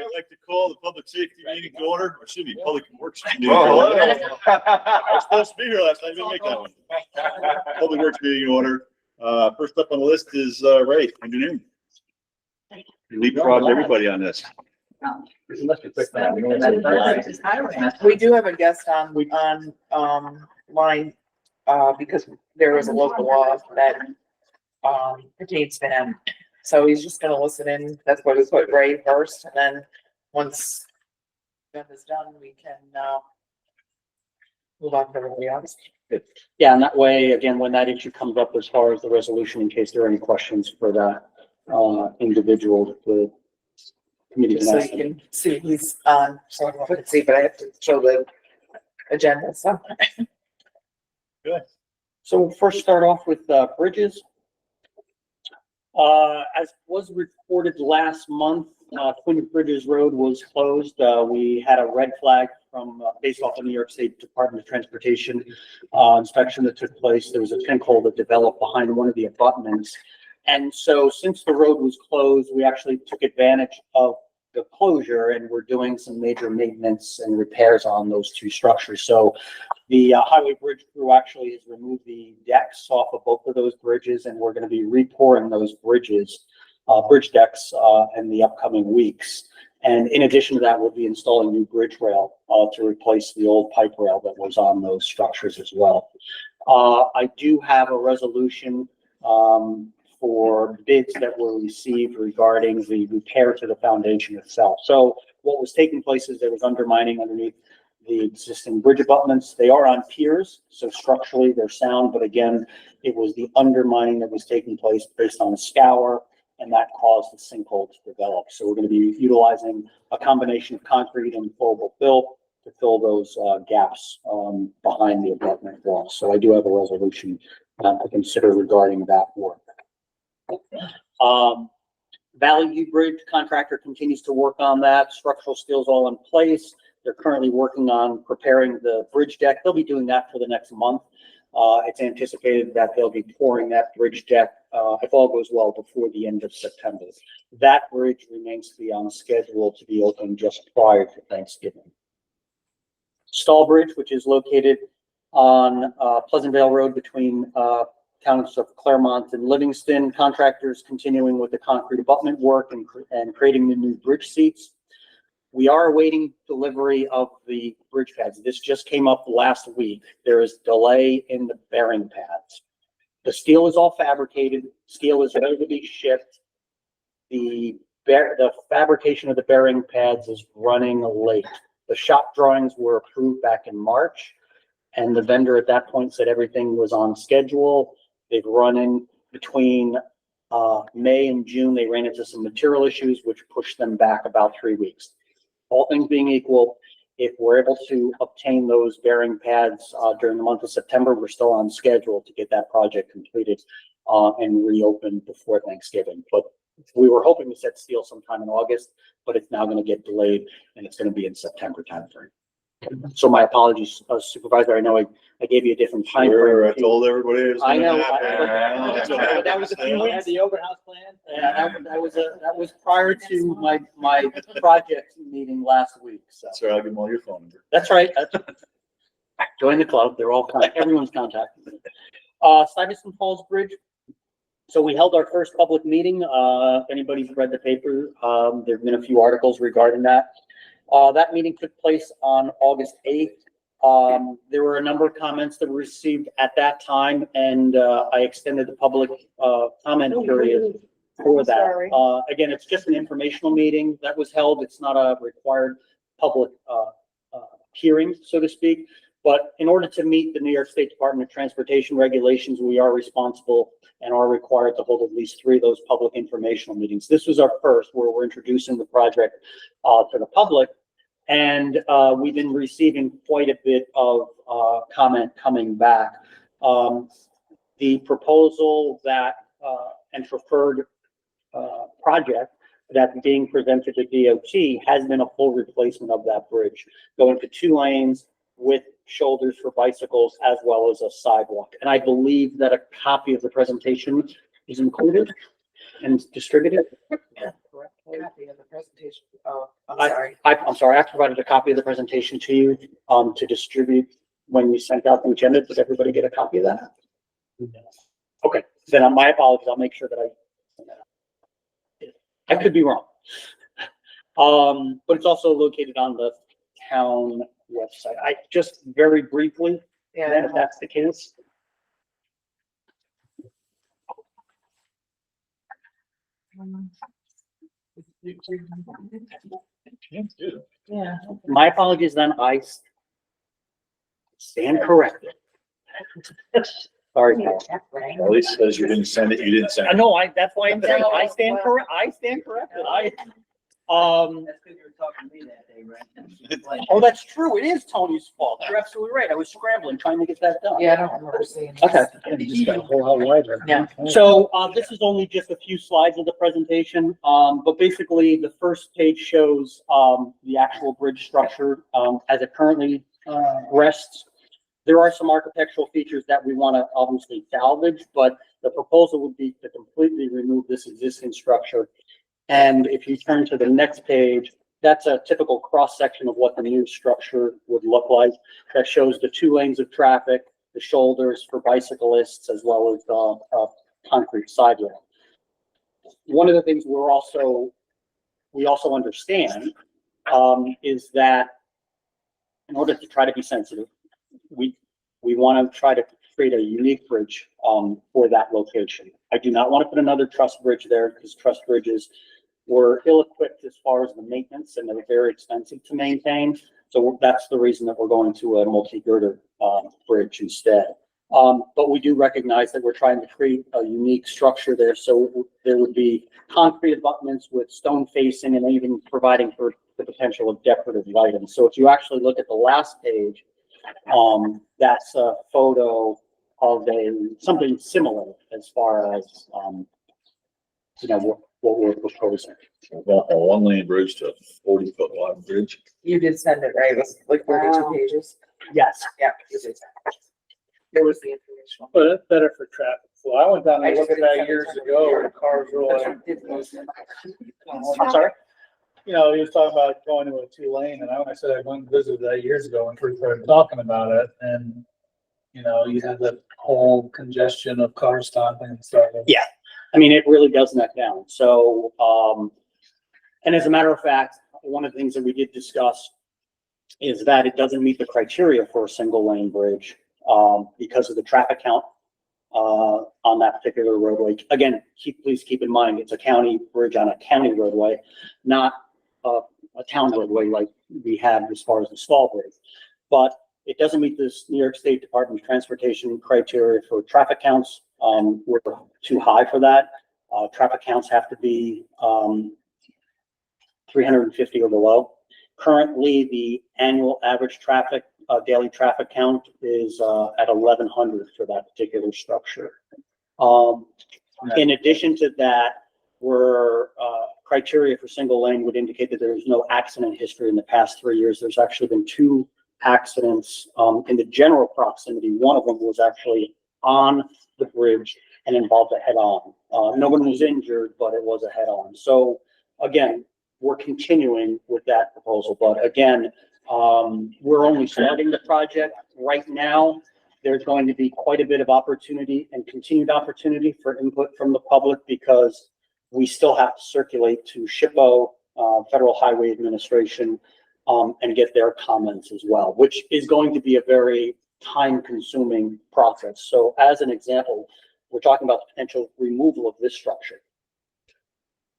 I'd like to call the public safety meeting to order, or excuse me, public works meeting. Oh, I was supposed to be here last night, I didn't make that one. Public works meeting in order. First up on the list is Ray, engineering. You leapfrogged everybody on this. We do have a guest on line, because there is a local law that, pertains to him. So he's just gonna listen in. That's why we put Ray first, and then once that is done, we can, move on to everybody else. Yeah, and that way, again, when that issue comes up as far as the resolution, in case there are any questions for that individual, the committee can So ask you them. can see he's on, so I can see, but I have to show the agenda, so. So we'll first start off with bridges. As was reported last month, Quinn Bridges Road was closed. We had a red flag from based off the New York State Department of Transportation inspection that took place. There was a sinkhole that developed behind one of the abutments. And so since the road was closed, we actually took advantage of the closure and we're doing some major maintenance and repairs on those two structures. So the highway bridge crew actually has removed the decks off of both of those bridges, and we're going to be repouring those bridge decks in the upcoming weeks. And in addition to that, we'll be installing new bridge rail to replace the old pipe rail that was on those structures as well. I do have a resolution for bids that were received regarding the repair to the foundation itself. So what was taking place is there was undermining underneath the existing bridge abutments. They are on piers, so structurally they're sound, but again, it was the undermining that was taking place based on a scour, and that caused the sinkhole to develop. So we're going to be utilizing a combination of concrete and flowable fill to fill those gaps behind the abutment wall. So I do have a resolution to consider regarding that work. Valley View Bridge contractor continues to work on that. Structural steel's all in place. They're currently working on preparing the bridge deck. They'll be doing that for the next month. It's anticipated that they'll be pouring that bridge deck, if all goes well, before the end of September. That bridge remains to be on schedule to be open just prior to Thanksgiving. Stallbridge, which is located on Pleasantville Road between towns of Claremont and Livingston. Contractors continuing with the concrete abutment work and creating the new bridge seats. We are awaiting delivery of the bridge pads. This just came up last week. There is delay in the bearing pads. The steel is all fabricated. Steel is ready to be shipped. The fabrication of the bearing pads is running late. The shop drawings were approved back in March, and the vendor at that point said everything was on schedule. They've run in between May and June. They ran into some material issues, which pushed them back about 3 weeks. All things being equal, if we're able to obtain those bearing pads during the month of September, we're still on schedule to get that project completed and reopened before Thanksgiving. But we were hoping to set steel sometime in August, but it's now going to get delayed and it's going to be in September timeframe. So my apologies, Supervisor. I know I gave you a different time Sure, I frame. told everybody it was I know. that was We had the open house plan. Yeah, that was prior to my project meeting last week. So Sir, I'll give them all your phone number. that's right. Join the club. They're all everyone's contacted. Stuyvesant Falls Bridge. So we held our first public meeting. If anybody's read the paper, there have been a few articles regarding that. That meeting took place on August 8th. There were a number of comments that were received at that time, and I extended the public comment period for that. Again, it's just an informational meeting that was held. It's not a required public hearing, so to speak. But in order to meet the New York State Department of Transportation regulations, we are responsible and are required to hold at least 3 of those public informational meetings. This was our first, where we're introducing the project to the public. And we've been receiving quite a bit of comment coming back. The proposal that and preferred project that's being presented to DOT has been a full replacement of that bridge, going to 2 lanes with shoulders for bicycles as well as a sidewalk. And I believe that a copy of the presentation is included. and distribute it. Copy of the presentation. Oh, I'm I- sorry. I'm sorry, I provided a copy of the presentation to you, to distribute when we sent out the agenda. Does everybody get a copy of that? Okay, then my apologies. I'll make sure that I could be wrong. But it's also located on the town website. I just very briefly, then Yeah. if that's the case. Yeah. My apologies, then I stand corrected. Sorry. At least says you didn't send it, you didn't send I it. know, that's why I'm saying I stand corrected. That's because you were talking to me that day, right? Oh, that's true. It is Tony's fault. You're absolutely right. I was scrambling, trying to get that done. Yeah, I don't remember seeing. this. Okay. Yeah. So, this is only just a few slides of the presentation, but basically the first page shows, the actual bridge structure, as it currently, rests. There are some architectural features that we want to obviously salvage, but the proposal would be to completely remove this existing structure. And if you turn to the next page, that's a typical cross-section of what the new structure would look like. That shows the 2 lanes of traffic, the shoulders for bicyclists, as well as concrete side rail. One of the things we also understand, is that in order to try to be sensitive, we want to try to create a unique bridge, for that location. I do not want to put another truss bridge there because truss bridges were ill-equipped as far as the maintenance, and they're very expensive to maintain. So that's the reason that we're going to a multi-girder, bridge instead. But we do recognize that we're trying to create a unique structure there. So there would be concrete abutments with stone facing and even providing for the potential of decorative items. So if you actually look at the last page, that's a photo of something similar as far as, what we're proposing. Well, a 1-lane bridge to a 40-foot wide bridge. You did send it, right? It was like 42 pages. Yes. Yeah. You did. There was the information. But it's better for traffic flow. I went down I and just looked at that years ago, and cars were like, I'm sorry? he was talking about going to a 2-lane, and I said I went and visited that years ago and first started talking about it, and, you had that whole congestion of cars stopping and stuff. Yeah. I mean, it really does neck down. So, and as a matter of fact, one of the things that we did discuss is that it doesn't meet the criteria for a 1-lane bridge, because of the traffic count, on that particular roadway. Again, please keep in mind, it's a county bridge on a county roadway, not a town roadway like we have as far as the Stall Bridge. But it doesn't meet this New York State Department of Transportation criteria for traffic counts. We're too high for that. Traffic counts have to be 350 or below. Currently, the annual average traffic, daily traffic count is at 1,100 for that particular structure. In addition to that, criteria for 1-lane would indicate that there is no accident history in the past 3 years. There's actually been 2 accidents in the general proximity. One of them was actually on the bridge and involved a head-on. No one was injured, but it was a head-on. So again, we're continuing with that proposal. But again, we're only starting the project right now. There's going to be quite a bit of opportunity and continued opportunity for input from the public because we still have to circulate to SHPO, Federal Highway Administration, and get their comments as well, which is going to be a very time-consuming process. So as an example, we're talking about the potential removal of this structure.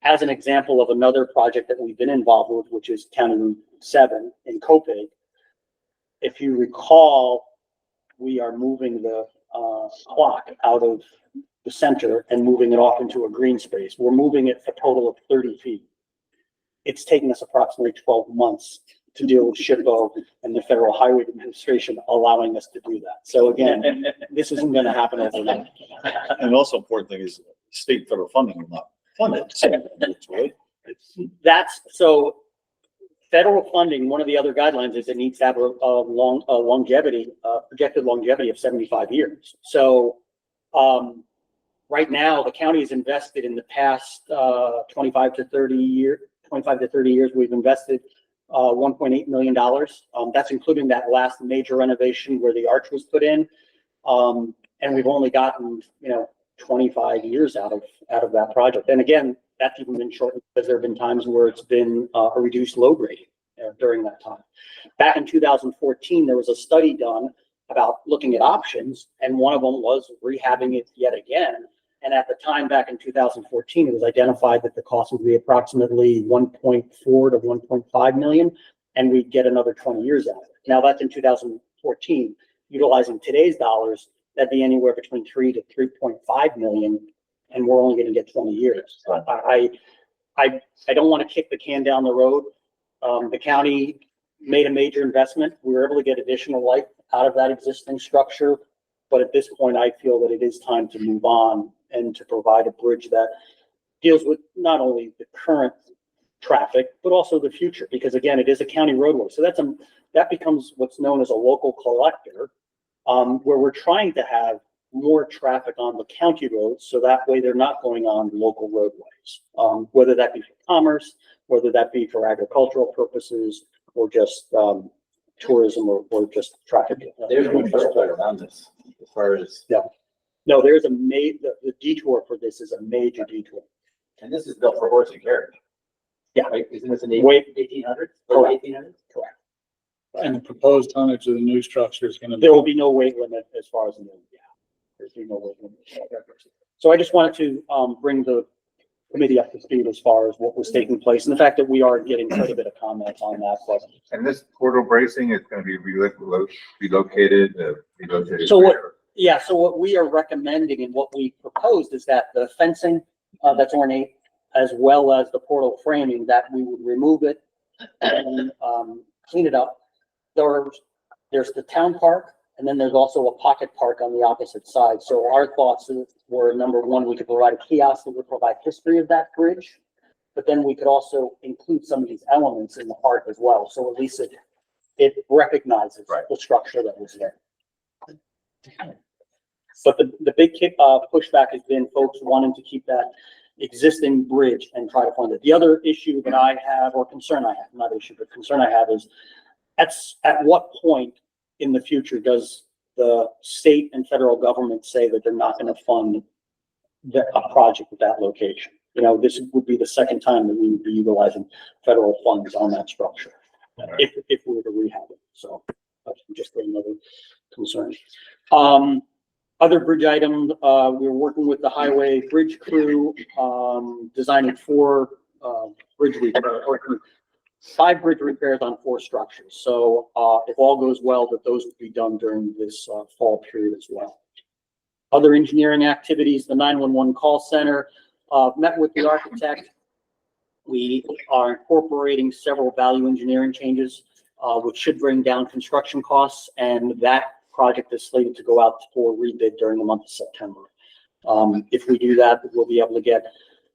As an example of another project that we've been involved with, which is County Route 7 in Copiague. If you recall, we are moving the clock out of the center and moving it off into a green space. We're moving it a total of 30 feet. It's taken us approximately 12 months to deal with SHPO and the Federal Highway Administration allowing us to do that. So again, this isn't going to happen overnight. And also important thing is state and federal funding will not fund it. Right? That's so federal funding. One of the other guidelines is it needs to have a longevity, projected longevity of 75 years. So, right now, the county has invested in the past 25 to 30 years, we've invested $1.8 million. That's including that last major renovation where the arch was put in. And we've only gotten, 25 years out of that project. And again, that's even been shortened because there have been times where it's been a reduced load rating during that time. Back in 2014, there was a study done about looking at options, and one of them was rehabbing it yet again. And at the time, back in 2014, it was identified that the cost would be approximately 1.4 to 1.5 million, and we'd get another 20 years out of it. Now that's in 2014. Utilizing today's dollars, that'd be anywhere between 3 to 3.5 million, and we're only going to get 20 years. I don't want to kick the can down the road. The county made a major investment. We were able to get additional life out of that existing structure. But at this point, I feel that it is time to move on and to provide a bridge that deals with not only the current traffic, but also the future, because again, it is a county roadway. So that becomes what's known as a local collector, where we're trying to have more traffic on the county roads. So that way they're not going on local roadways, whether that be for commerce, whether that be for agricultural purposes, or just tourism, or just traffic. There's no infrastructure around this, as far as, No, there's the detour for this is a major detour. and this is built for horse and carriage. Yeah. Right? Isn't this an Wait. 1800s? Correct. 1800s? Correct. And the proposed tonnage of the new structure is gonna be. There will be no weight limit as far as the there's no weight limit. So I just wanted to bring the committee up to speed as far as what was taking place, and the fact that we are getting quite a bit of comment on that. But And this portal bracing is going to be relocated. So what we are recommending and what we proposed is that the fencing that's ornate, as well as the portal framing, that we would remove it and clean it up. There's the town park, and then there's also a pocket park on the opposite side. So our thoughts were, number one, we could provide a kiosk that would provide history of that bridge, but then we could also include some of these elements in the park as well. So at least it recognizes the structure that was there. But the big pushback has been folks wanting to keep that existing bridge and try to fund it. The other issue that I have, or concern I have, not issue, but concern I have is at what point in the future does the state and federal government say that they're not going to fund a project at that location? This would be the second time that we would be utilizing federal funds on that structure if we were to rehab it. So that's just another concern. Other bridge item, we're working with the highway bridge crew, designing 4 bridge repairs, or 5 bridge repairs on 4 structures. So if all goes well, that those will be done during this fall period as well. Other engineering activities, the 911 call center, met with the architect. We are incorporating several value engineering changes, which should bring down construction costs, and that project is slated to go out for rebid during the month of September. If we do that, we'll be able to get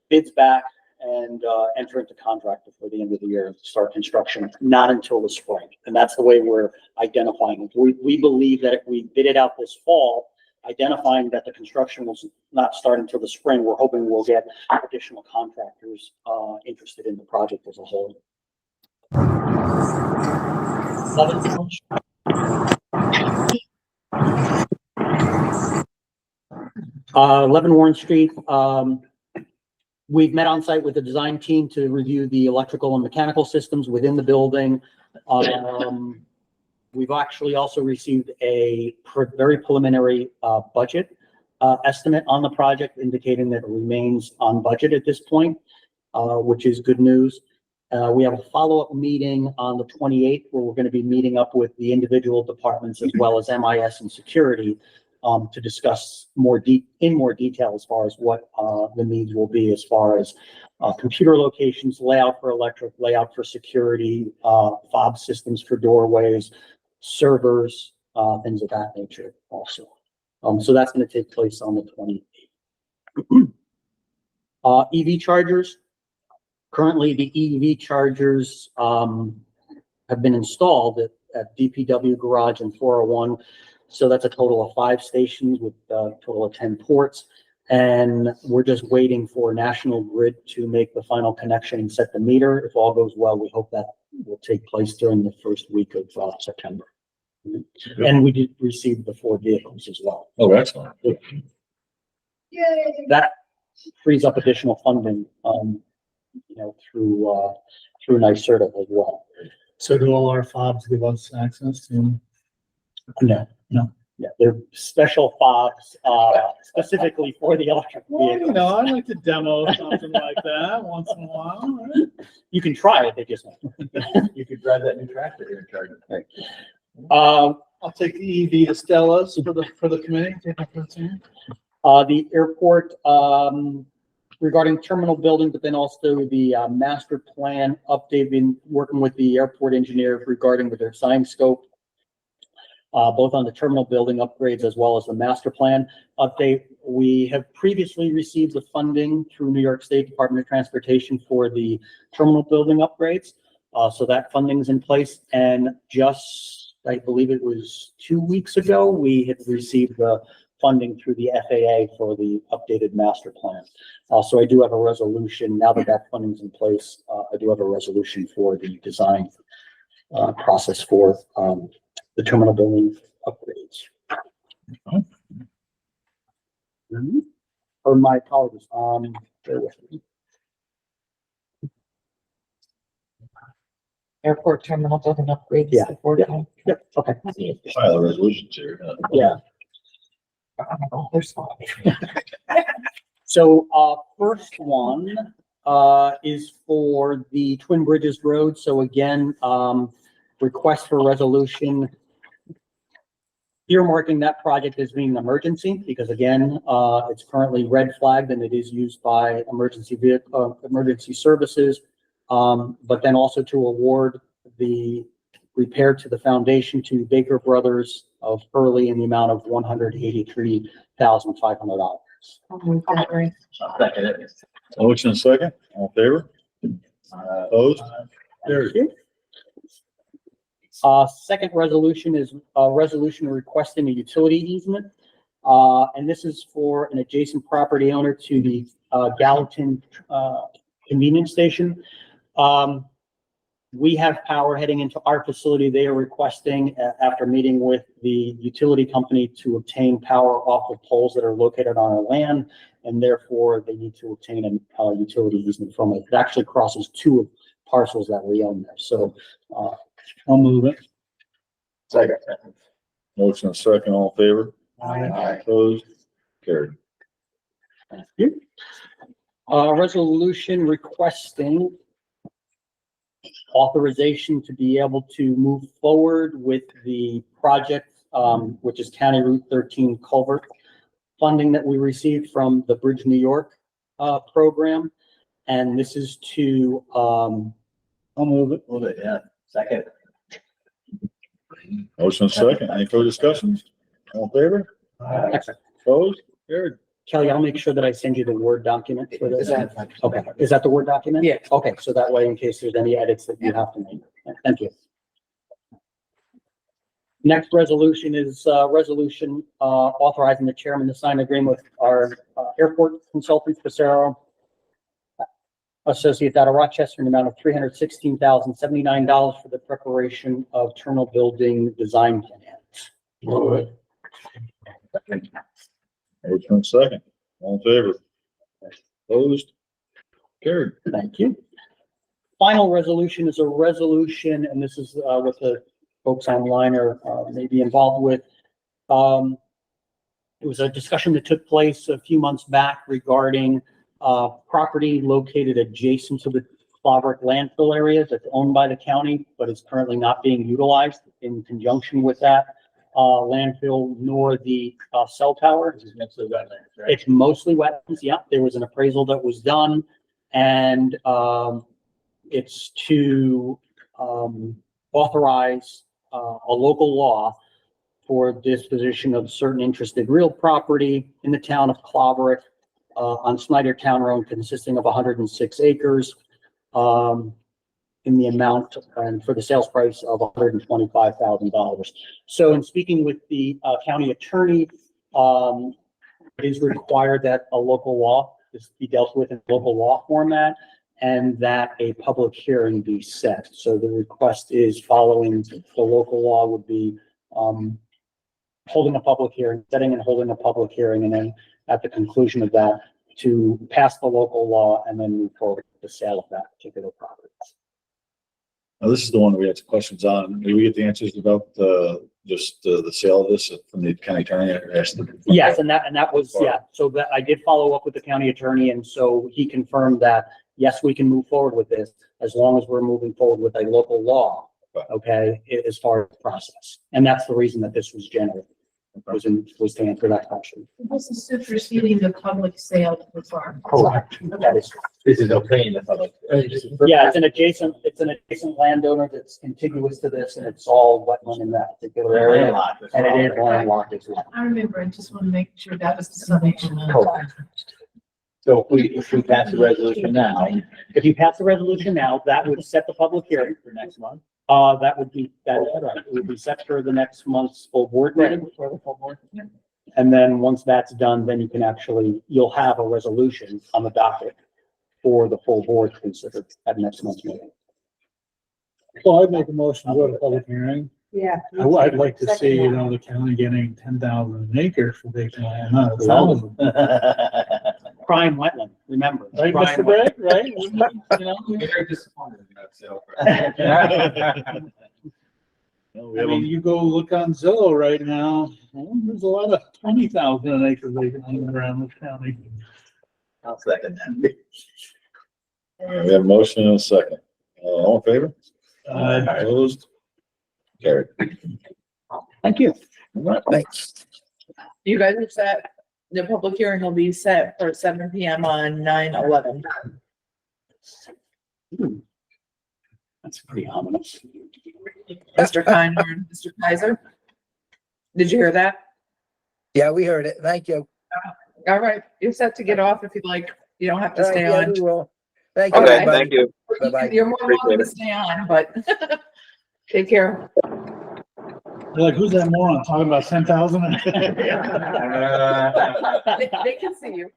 bids back and enter into contract before the end of the year and start construction, not until the spring. And that's the way we're identifying it. We believe that if we bid it out this fall, identifying that the construction will not start until the spring, we're hoping we'll get additional contractors interested in the project as a whole. 11 Warren Street. We've met on site with the design team to review the electrical and mechanical systems within the building. We've actually also received a very preliminary budget estimate on the project, indicating that it remains on budget at this point, which is good news. We have a follow-up meeting on the 28th, where we're going to be meeting up with the individual departments as well as MIS and security to discuss in more detail as far as what the needs will be, as far as computer locations, layout for electric, layout for security, fob systems for doorways, servers, things of that nature also. So that's going to take place on the 28th. EV chargers. Currently, the EV chargers have been installed at DPW Garage and 401. So that's a total of 5 stations with a total of 10 ports. And we're just waiting for National Grid to make the final connection and set the meter. If all goes well, we hope that will take place during the first week of September. And we did receive the 4 vehicles as well. Oh, excellent. That frees up additional funding, through NYSERDA as well. So do all our fobs give us access to? No. Yeah, they're special fobs, specifically for the electric Well, vehicles. I'd like to demo something like that once in a while, right? You can try it, they just. You could drive that new tractor here and charge it. I'll take the EV to Stella's for the committee. Take it for the team. The airport, regarding terminal building, but then also the master plan update, been working with the airport engineer regarding the design scope, both on the terminal building upgrades as well as the master plan update. We have previously received the funding through New York State Department of Transportation for the terminal building upgrades. So that funding is in place, and just, I believe it was 2 weeks ago, we had received the funding through the FAA for the updated master plan. So I do have a resolution, now that that funding's in place, I do have a resolution for the design process for the terminal building upgrades. Or my apologies, bear with me. Airport terminal building upgrades. Yeah, before yeah. time. Yep, okay, File the resolutions here. yeah. Oh, there's five. So, first one, is for the Twin Bridges Road. So again, request for resolution earmarking that project as being an emergency, because again, it's currently red flagged and it is used by emergency services. But then also to award the repair to the foundation to Baker Brothers of Hurley in the amount of $183,500. I'll move that, right. I'll second it. Motion and second, all in favor? Opposed? Carried. Second resolution is a resolution requesting a utility easement. And this is for an adjacent property owner to the Gallatin convenience station. We have power heading into our facility. They are requesting, after meeting with the utility company, to obtain power off of poles that are located on our land, and therefore they need to obtain a utility easement from it. It actually crosses 2 parcels that we own there. So, I'll move it. Second. Motion and second, all in favor? Aye. Opposed? Carried. thank you. Resolution requesting authorization to be able to move forward with the project, which is County Route 13 culvert funding that we received from the Bridge New York program. And this is to, I'll move it. Move it, yeah. Second. Motion and second, any further discussions? All in favor? excellent. Opposed? Carried. Kelly, I'll make sure that I send you the Word document for this. Is that- Okay, is that the Word document? Yeah. Okay, so that way, in case there's any edits that you have to make. Thank you. Next resolution is resolution authorizing the chairman to sign an agreement with our airport consultant, Passero Associates out of Rochester, in the amount of $316,079 for the preparation of terminal building design plans. Motion and second, all in favor? Opposed? Carried. Thank you. Final resolution is a resolution, and this is what the folks online are maybe involved with. It was a discussion that took place a few months back regarding property located adjacent to the Claverick landfill area that's owned by the county, but is currently not being utilized in conjunction with that landfill nor the cell tower. It's mostly wetlands, yeah. There was an appraisal that was done, and it's to authorize a local law for disposition of certain interested real property in the town of Claverick on Snyder Town Road, consisting of 106 acres, in the amount and for the sales price of $125,000. So in speaking with the county attorney, is required that a local law is be dealt with in local law format and that a public hearing be set. So the request is following the local law would be, holding a public hearing, setting and holding a public hearing, and then at the conclusion of that, to pass the local law and then move forward with the sale of that particular property. Now, this is the one that we had some questions on. Maybe we get the answers about, just, the sale of this from the county attorney? Yes, and that was, yeah, so that I did follow up with the county attorney, and so he confirmed that, yes, we can move forward with this as long as we're moving forward with a local law, okay, as far as the process. And that's the reason that this was generated, was to answer that question. This is superseding the public sale of the farm. Correct. That is, This is okay in the public. yeah, it's an adjacent landowner that's contiguous to this, and it's all wetland in that particular area, and it is landlocked as well. I remember, I just want to make sure that was the summation. So if we pass the resolution now, If you pass the resolution now, that would set the public hearing for next month. that would be it would be set for the next month's full board meeting. And then once that's done, then you can you'll have a resolution on the docket for the full board to consider at next month's meeting. Well, I'd make a motion to go to public hearing. Yeah. I'd like to see, the county getting 10,000 an acre for vacant land, not 1,000. Prime wetland, remember. Right, Prime Mr. wetland. Bragg, right? Very disappointed in that sale. No, I we have mean, them. you go look on Zillow right now, there's a lot of 20,000 an acre vacant land around this county. I'll second that. We have a motion and a second. All in favor? Uh, Opposed? Carried. Thank you. Thanks. You guys are set, the public hearing will be set for 7 PM on 9/11. That's pretty ominous. Mr. Kiner, Mr. Kaiser? Did you hear that? Yeah, we heard it. Thank you. All right, you're set to get off if you'd like. You don't have to stay Yeah, on. we will. Thank you, Okay, everybody. Thank you. Bye-bye. You're more welcome to stay on, but take care. Like, who's that moron talking about 10,000? They can see you.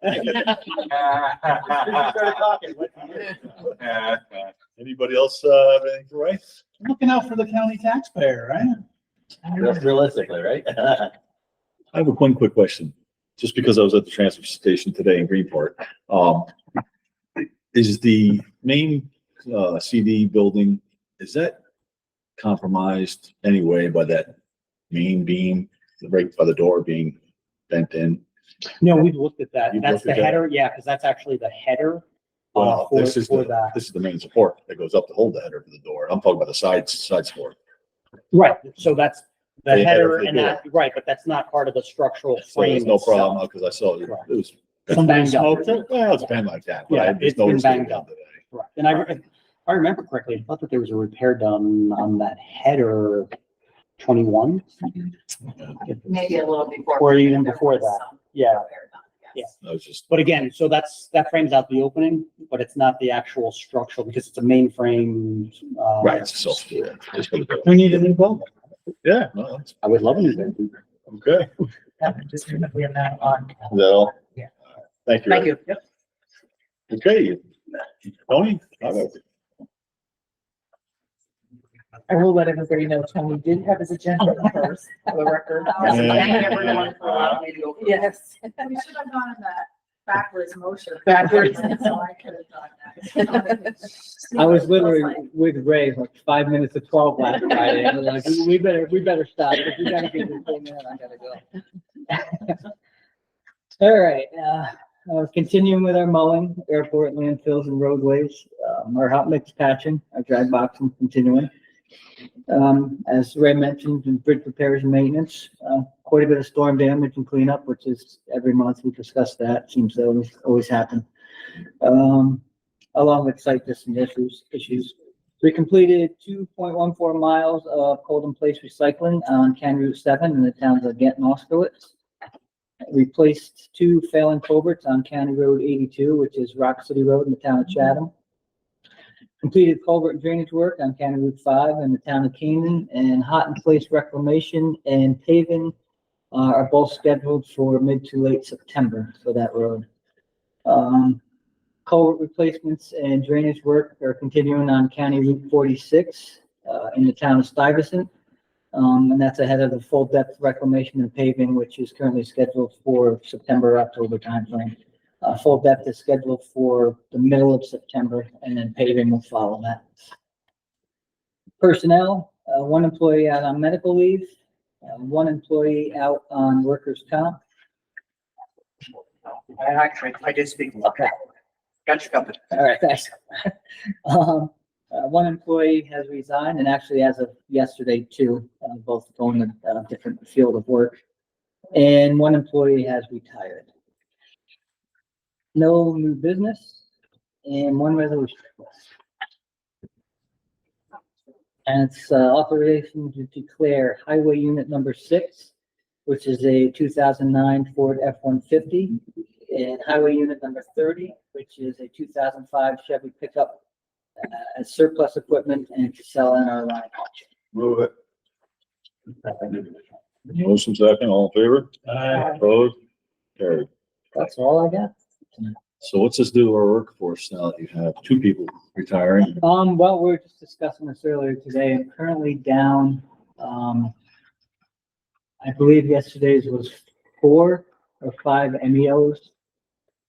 Anybody else, have anything for Ray? Looking out for the county taxpayer, right? Just realistically, right? I have one quick question, just because I was at the transfer station today in Greenport. Is the main, CD building, is that compromised anyway by that main beam, right by the door being bent in? No, we've looked at that. You've That's looked the at that? header, yeah, because that's actually the header. Well, For this is that. this is the main support that goes up to hold the header for the door. I'm talking about the side support. Right, so that's the The header header for the and that, right, but that's not part of the structural So frame there's no itself. problem, because I saw it was. Some banged up. Smoked it? Well, it's been like that. but Yeah, I just it's been noticed it banged again up. today. Right. And if I remember correctly, I thought that there was a repair done on that header 21. Maybe a little before. Or even before that. Yeah, I was just, but again, so that frames out the opening, but it's not the actual structural because it's a mainframe. right, so, yeah, just for the- We need a new building. yeah, no, that's I would love a new building. okay. Just remember the amount on. Is that all? Yeah. Thank you. Thank you. Yep. Okay. Tony? how about you? I will let everybody know Tony did have his agenda first, for the record. Thank everyone for allowing me to go. Yes. We should have gone in that backwards motion. Backwards. So I could have done that. I was literally with Ray like 5 minutes to 12 last Friday. And we're like, we better stop. If we gotta get this thing in, I gotta go. All right, continuing with our mowing, airport, landfills and roadways, our hot mix patching, our dry boxing continuing. As Ray mentioned, in bridge repairs and maintenance, quite a bit of storm damage and cleanup, which is every month we discuss that, seems to always happen. Along with site distance issues. We completed 2.14 miles of cold in place recycling on County Route 7 in the towns of Ghent and Oskowitz. Replaced 2 failing culverts on County Road 82, which is Rock City Road in the town of Chatham. Completed culvert and drainage work on County Route 5 in the town of Canaan, and hot in place reclamation and paving are both scheduled for mid to late September for that road. Culvert replacements and drainage work are continuing on County Route 46, in the town of Stuyvesant. And that's ahead of the full depth reclamation and paving, which is currently scheduled for September, October timeframe. Full depth is scheduled for the middle of September, and then paving will follow that. Personnel, one employee out on medical leave, one employee out on workers' comp. I did speak. Okay. Got you covered. All right, thanks. One employee has resigned, and actually as of yesterday too, both going in a different field of work. And one employee has retired. No new business and one resolution. And it's authorization to declare highway unit number 6, which is a 2009 Ford F-150, and highway unit number 30, which is a 2005 Chevy pickup, as surplus equipment and to sell in our line auction. Move it. Motion second, all in favor? Opposed? Carried. That's all I got. So what's this do to our workforce now that you have 2 people retiring? Well, we were just discussing this earlier today. I'm currently down, I believe yesterday's was 4 or 5 MEOs.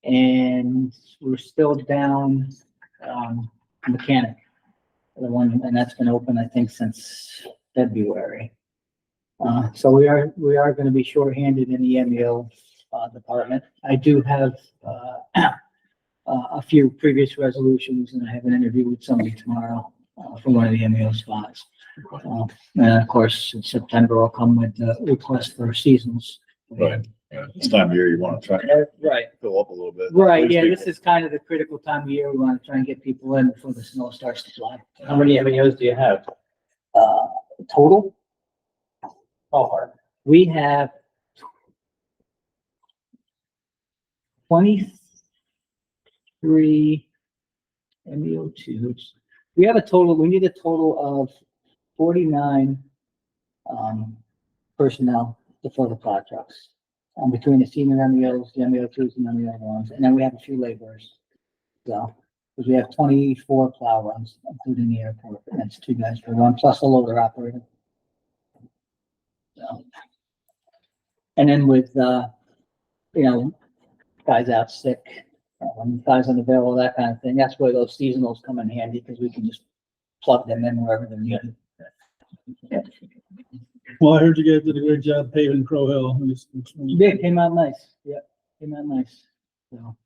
And we're still down, mechanic. The one, and that's been open, I think, since February. So we are going to be shorthanded in the MEO department. I do have a few previous resolutions, and I have an interview with somebody tomorrow for one of the MEO spots. And of course, in September, I'll come with the request for seasonals. Right. Yeah, this time of year, you want to try and Right. fill up a little bit. Right, yeah, this is kind of the critical time of year. We want to try and get people in before the snow starts to fly. How many MEOs do you have? Total, Ballpark. we have 23 MEO2s. We have a total, we need a total of 49 personnel to fill the plow trucks. Between the senior MEOs, the MEO2s and MEO1s, and then we have a few laborers. So, because we have 24 plow runs, including the airport, and that's 2 guys per run, plus a loader operator. So, and then with, guys out sick, guys unavailable, that kind of thing, that's where those seasonals come in handy, because we can just plug them in wherever they're needed. Well, I heard you guys did a great job paving Crow Hill. Yeah, it came out nice. Yep, came out nice. So,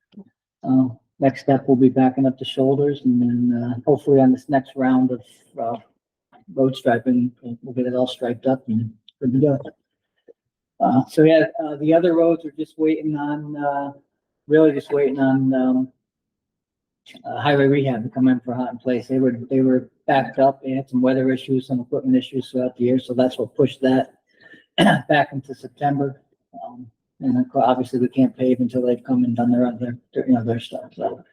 next step, we'll be backing up the shoulders, and then, hopefully on this next round of, road striping, we'll get it all striped up and good to go. So yeah, the other roads are just waiting on, really just waiting on, highway rehab to come in for hot in place. They were backed up. They had some weather issues, some equipment issues throughout the year, so that's what pushed that back into September. And obviously we can't pave until they've come and done their stuff. So,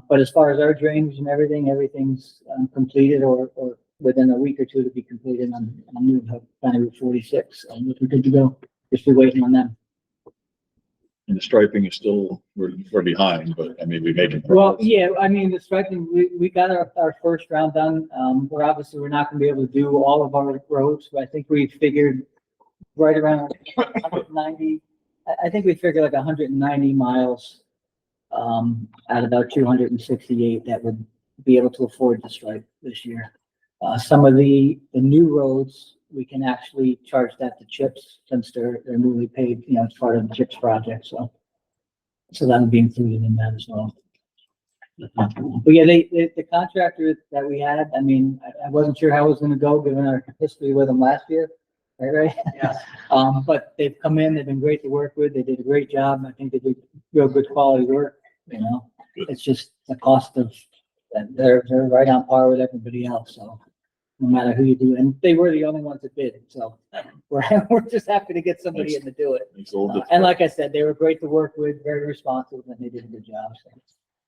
but as far as our drainage and everything's completed or within a week or 2 to be completed on New County Route 46. So we're good to go. Just be waiting on them. And the striping is still, we're behind, but I mean, we're making Well, progress. yeah, I mean, the striping, we got our first round done. We're not gonna be able to do all of our roads, but I think we figured right around 190. I think we figured like 190 miles, out of about 268 that would be able to afford to stripe this year. Some of the new roads, we can actually charge that to CHIPS since they're newly paid, as part of the CHIPS project, so that'll be included in that as well. But yeah, the contractor that we had, I mean, I wasn't sure how it was gonna go, given our history with them last year, right? Yeah. But they've come in, they've been great to work with, they did a great job, I think they did real good quality work, It's just the cost of, they're right on par with everybody else, so no matter who you do, and they were the only ones that bid, so we're just happy to get somebody in to do it. It's a little And difficult. like I said, they were great to work with, very responsive, and they did a good job, so.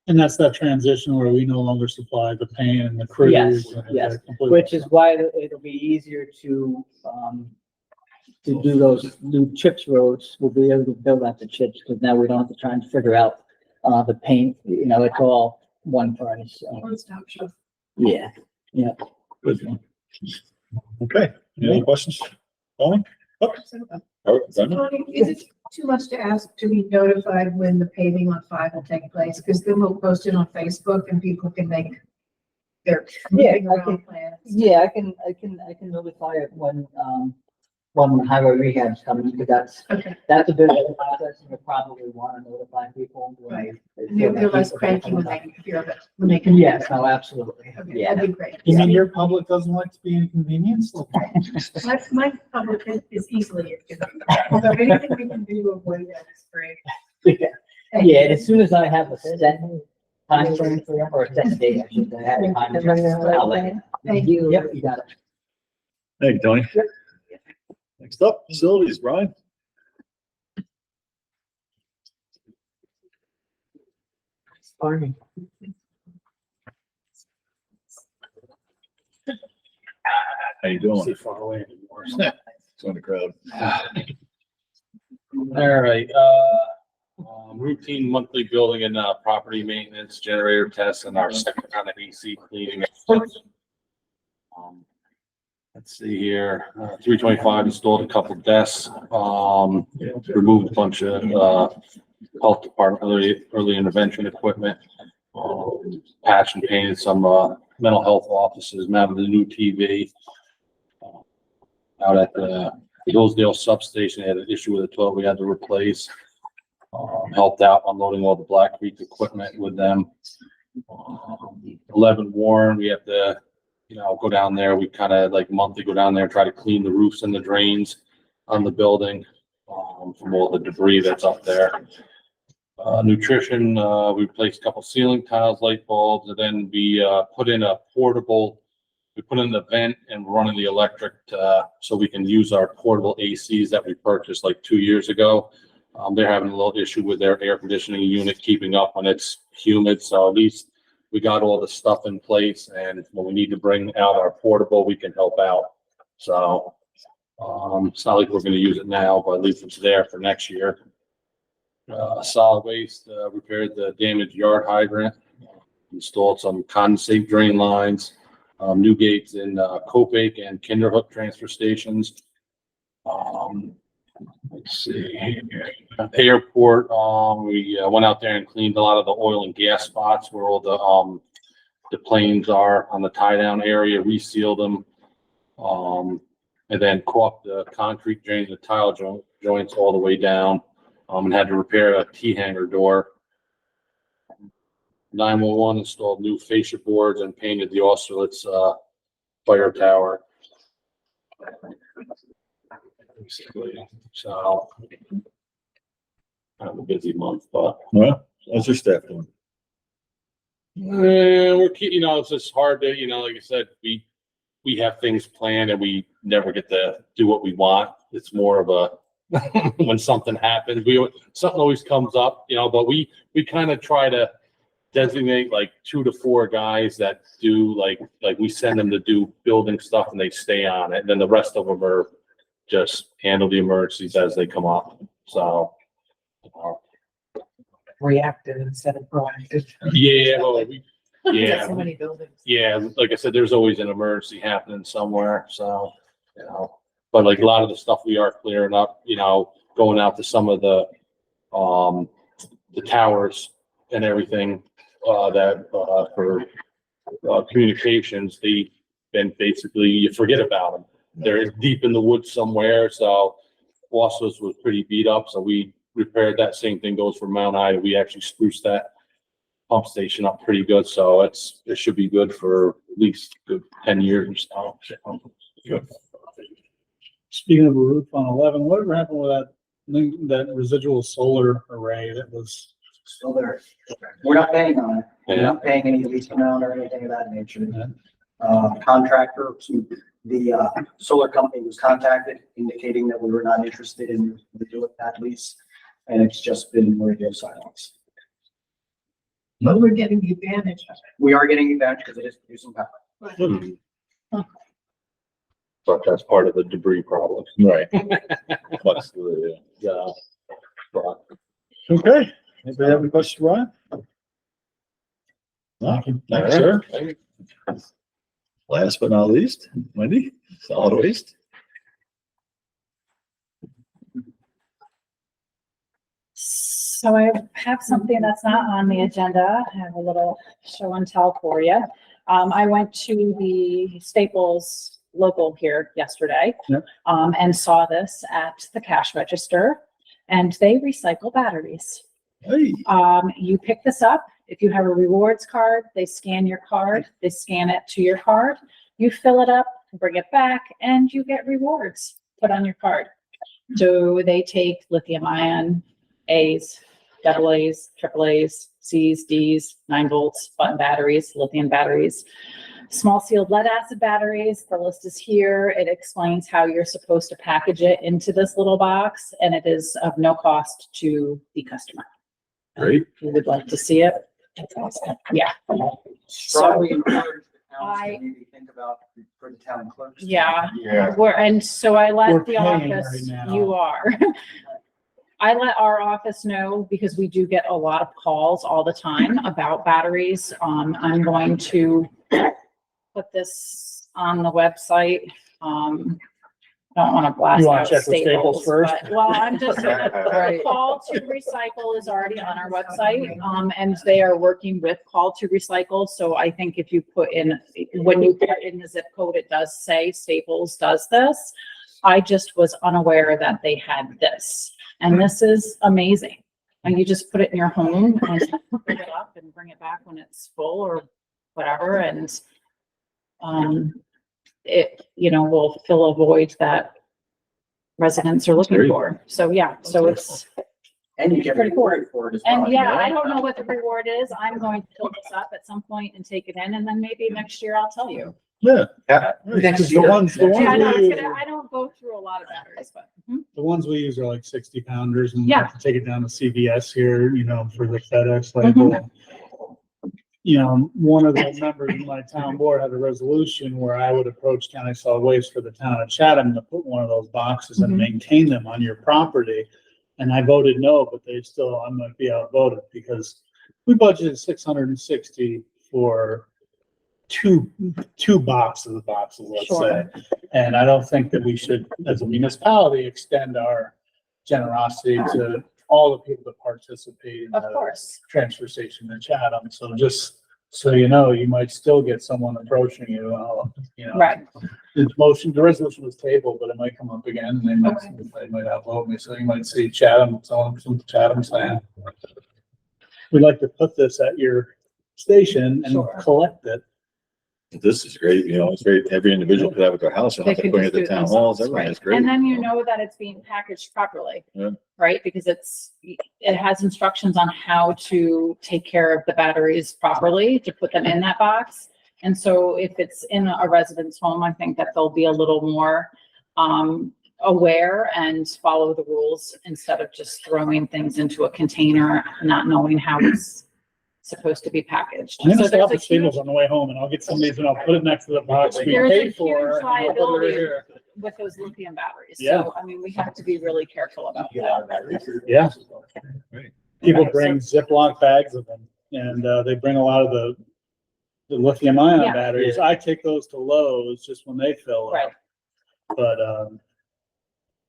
And that's that transition where we no longer supply the paint and the Yes, critters. and yes. they're completely- Which is why it'll be easier to, to do those new chips roads, we'll be able to build out the chips, because now we don't have to try and figure out, the paint, it's all one price, so, One-stop shop. yeah, yeah. Good. Okay, any other questions? Tony? Oh, all right, done. Tony, is it too much to ask to be notified when the paving on 5 will take place? Because then we'll post it on Facebook and people can make their Yeah, moving I around plans. Yeah, I can notify it when highway rehab's coming, because Okay, that's a bit of a process, and you probably want to notify people. when Right. they and they're less cranky when they hear of it, when they can. Yes, no, absolutely, Okay, yeah. that'd be great. You mean your public doesn't like to be inconvenienced? My public is easily, so anything we can do to avoid that is great. Yeah, and as soon as I have a set time frame for them, or a set date, I should say, I have a time frame, I'll let you know. Thank you. Yep, you got it. Thank you, Tony. Next up, facilities, Brian. Farming. How you doing? Far away anymore. It's in the crowd. All right, routine monthly building and, property maintenance, generator tests, and our second round of AC cleaning. Let's see here, 325 installed a couple desks, removed a bunch of, health department, early intervention equipment. Patched and painted some, mental health offices, mounted a new TV. Out at the Hillsdale substation, they had an issue with a 12 we had to replace. Helped out unloading all the Black Creek equipment with them. 11 Warren, we have to, go down there. We kind of like monthly go down there and try to clean the roofs and the drains on the building, from all the debris that's up there. Nutrition, we replaced a couple ceiling tiles, light bulbs, and then we, put in the vent and running the electric, so we can use our portable ACs that we purchased like 2 years ago. They're having a little issue with their air conditioning unit keeping up when it's humid, so at least we got all the stuff in place, and when we need to bring out our portable, we can help out. So, it's not like we're gonna use it now, but at least it's there for next year. Solid waste, repaired the damaged yard hydrant, installed some condensate drain lines, new gates in, Copac and Kinderhook transfer stations. Let's see, at the airport, we went out there and cleaned a lot of the oil and gas spots where all the planes are on the tie down area, resealed them. And then caulked the concrete drains and tile joints all the way down, and had to repair a T-hanger door. 911 installed new fascia boards and painted the Austerlitz, fire tower. So, kind of a busy month, but Well, how's your staff doing? we're it's just hard to, like I said, we have things planned and we never get to do what we want. It's more of a, when something happens, something always comes up, but we kind of try to designate like 2 to 4 guys that do like we send them to do building stuff and they stay on it. And then the rest of them are just handle the emergencies as they come up. So, Reactive instead of proactive. yeah, well, Got so many buildings. yeah, like I said, there's always an emergency happening somewhere, so, but like a lot of the stuff we are clearing up, going out to some of the towers and everything, that, for, communications, basically, you forget about them. They're deep in the woods somewhere, so Bossos was pretty beat up, so we repaired that. Same thing goes for Mount Ida. We actually spruced that pump station up pretty good, so it should be good for at least good 10 years or so. Good. Speaking of a roof on 11, whatever happened with that residual solar array that was? Still there. We're not paying on it. We're Yeah. not paying any lease amount or anything of that nature. Contractor, the solar company was contacted indicating that we were not interested in doing that lease. And it's just been radio silence. But we're getting the advantage of it. We are getting advantage because it is producing power. Hmm. but that's part of the debris problem. Right. Absolutely, Yeah. But Okay, anybody have any questions, Ryan? yeah. Thank you, All sir. right. Last but not least, Wendy, solid waste. So I have something that's not on the agenda. I have a little show and tell for you. I went to the Staples local here yesterday. Yep. And saw this at the cash register, and they recycle batteries. Hey, You pick this up. If you have a rewards card, they scan your card, they scan it to your card. You fill it up, bring it back, and you get rewards put on your card. So they take lithium ion, A's, double A's, triple A's, C's, D's, 9-volt button batteries, lithium batteries, small sealed lead acid batteries. The list is here. It explains how you're supposed to package it into this little box, and it is of no cost to the customer. great. If you would like to see it. Yeah. Strongly encourage the towns I- to maybe think about for the town clerks. Yeah. Yeah. And so I We're let the paying office, right now. you are. I let our office know because we do get a lot of calls all the time about batteries. I'm going to put this on the website. I don't want to blast You wanna out check with Staples Staples, first? but, well, I'm just, the call to recycle is already on our website. And they are working with Call to Recycle. So I think if you put in, when you put in the zip code, it does say Staples does this. I just was unaware that they had this, and this is amazing. And you just put it in your home and pick it up and bring it back when it's full or whatever, and it, will fill a void that residents are looking Great. for. So, yeah, so it's, And you get Pretty cool. rewarded for it as well. and yeah, I don't know what the reward is. I'm going to fill this up at some point and take it in, and then maybe next year I'll tell you. Yeah. Next year. The ones Yeah, I know, we it's use, gonna, I don't go through a lot of batteries, but. the ones we use are like 60 pounders and we Yeah. have to take it down to CVS here, for the FedEx label. One of the members of my town board had a resolution where I would approach county solid waste for the town of Chatham to put one of those boxes and Mhm. maintain them on your property. And I voted no, but I might be outvoted because we budgeted 660 for two boxes, let's Sure. say. And I don't think that we should, as a municipality, extend our generosity to all the people that participate in Of the course. transfer station in Chatham. So just so you know, you might still get someone approaching you, Right. the resolution was tabled, but it might come up again, and they might outvote me, so you might see someone from Chatham saying, we'd like to put this at your station and Sure. collect it. This is great, it's great. Every individual could have it at their house, and They have to could put it just at do the it town halls, themselves, everything right. is great. And then you know that it's being packaged properly. Yeah. Right, because it has instructions on how to take care of the batteries properly, to put them in that box. And so if it's in a resident's home, I think that they'll be a little more aware and follow the rules instead of just throwing things into a container, not knowing how it's supposed to be packaged. I'm gonna So stop there's a at Staples huge, on the way home, and I'll get some of these, and I'll put it next to the box we There's a paid for. huge and I'll put it right liability. here. with those lithium batteries. Yeah. So, I mean, we have to be really careful about that. Yeah. Right. People bring Ziploc bags of them, and they bring a lot of the lithium ion Yeah. batteries. I take those to Lowe's just when they fill Right. up. But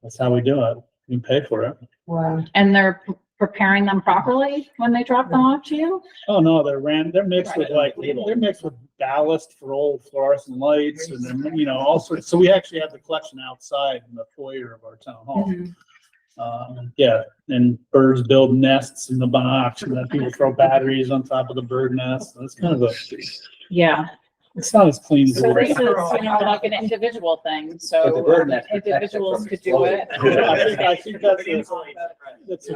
that's how we do it. We pay for it. Wow. And they're preparing them properly when they drop them off to you? Oh, no, they're mixed with they're mixed with ballast for old fluorescent lights and then, all sorts. So we actually have the collection outside in the foyer of our town hall. Yeah, and birds build nests in the box, and then people throw batteries on top of the bird nest. It's kind of Yeah. it's not as clean as So it this is. is, like an individual thing, But the so bird nest protects it individuals from could do it. I think that's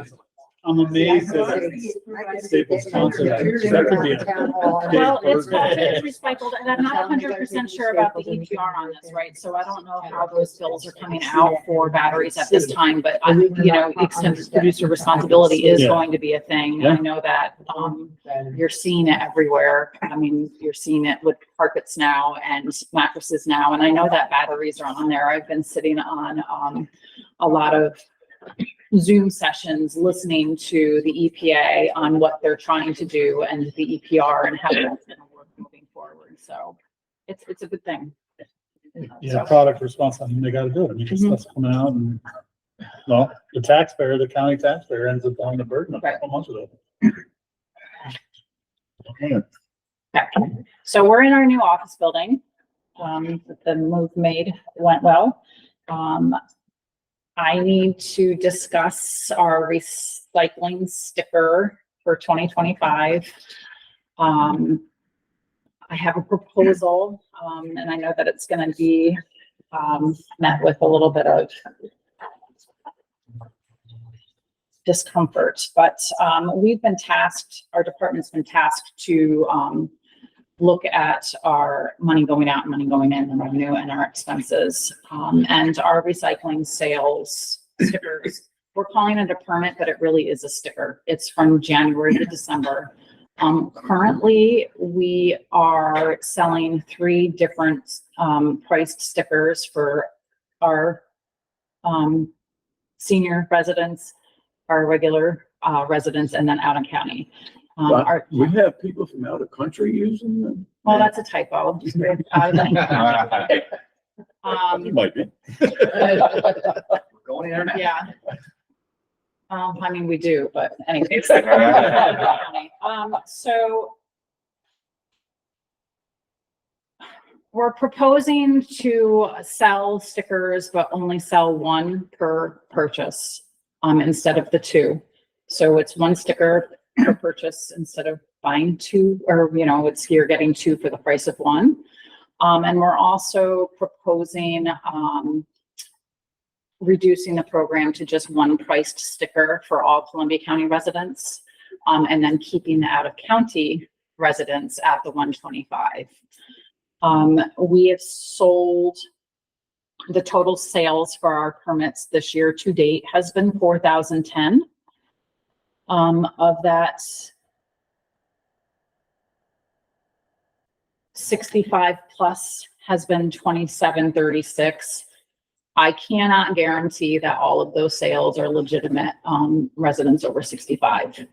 I'm amazed that Staples Council, that could be a. Well, it's budgeted recycled, and I'm not 100% sure about the EPR on this, right? So I don't know how those bills are coming out for batteries at this time, but extended producer responsibility is Yeah. going to be a thing. Yeah. I know that, you're seeing it everywhere. I mean, you're seeing it with carpets now and mattresses now, and I know that batteries are on there. I've been sitting on, a lot of Zoom sessions, listening to the EPA on what they're trying to do and the EPR and how that's gonna work moving forward. So it's a good thing. Yeah, product response, I mean, they gotta do it. I mean, Mhm. stuff's coming out and, well, the taxpayer, the county taxpayer ends up on the burden of Right. so much of it. Okay. So we're in our new office building. The move went well. I need to discuss our recycling sticker for 2025. I have a proposal, and I know that it's gonna be, met with a little bit of discomfort, but, we've been tasked, our department's been tasked to, look at our money going out and money going in, the revenue and our expenses, and our recycling sales stickers. We're calling it a permit, but it really is a sticker. It's from January to December. Currently, we are selling 3 different, priced stickers for our, senior residents, our regular, residents, and then out in county. We have people from out of country using them. Well, that's a typo. It might be. Going internet. Yeah. I mean, we do, but anyways. So we're proposing to sell stickers, but only sell 1 per purchase, instead of the 2. So it's 1 sticker per purchase instead of buying 2, or, you're getting 2 for the price of 1. And we're also proposing, reducing the program to just 1 priced sticker for all Columbia County residents, and then keeping the out of county residents at the 125. We have sold, the total sales for our permits this year to date has been 4,010. Of that, 65 plus has been 2736. I cannot guarantee that all of those sales are legitimate, residents over 65.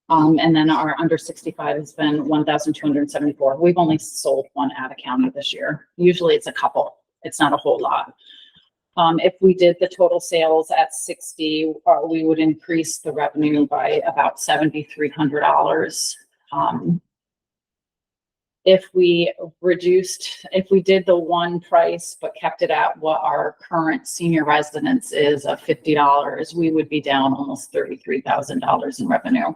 And then our under 65 has been 1,274. We've only sold 1 out of county this year. Usually it's a couple. It's not a whole lot. If we did the total sales at 60, we would increase the revenue by about $7,300. If we did the 1 price, but kept it at what our current senior residence is of $50, we would be down almost $33,000 in revenue.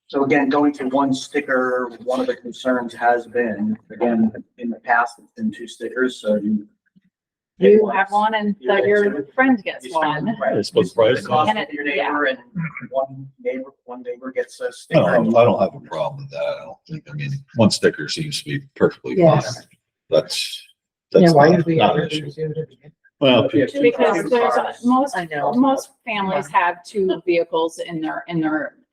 So again, going to 1 sticker, one of the concerns has been, again, in the past, it's been 2 stickers, so You have 1 and your friend gets 1. Right. It's supposed to price. The cost And of it- your neighbor and one neighbor gets a I sticker. don't have a problem with that. I don't think, I mean, 1 sticker seems to be perfectly fine. Yes. That's Yeah, why not did we not ever an issue. do it? Well, If you have Because two there's, cars, most I know. families have 2 vehicles in their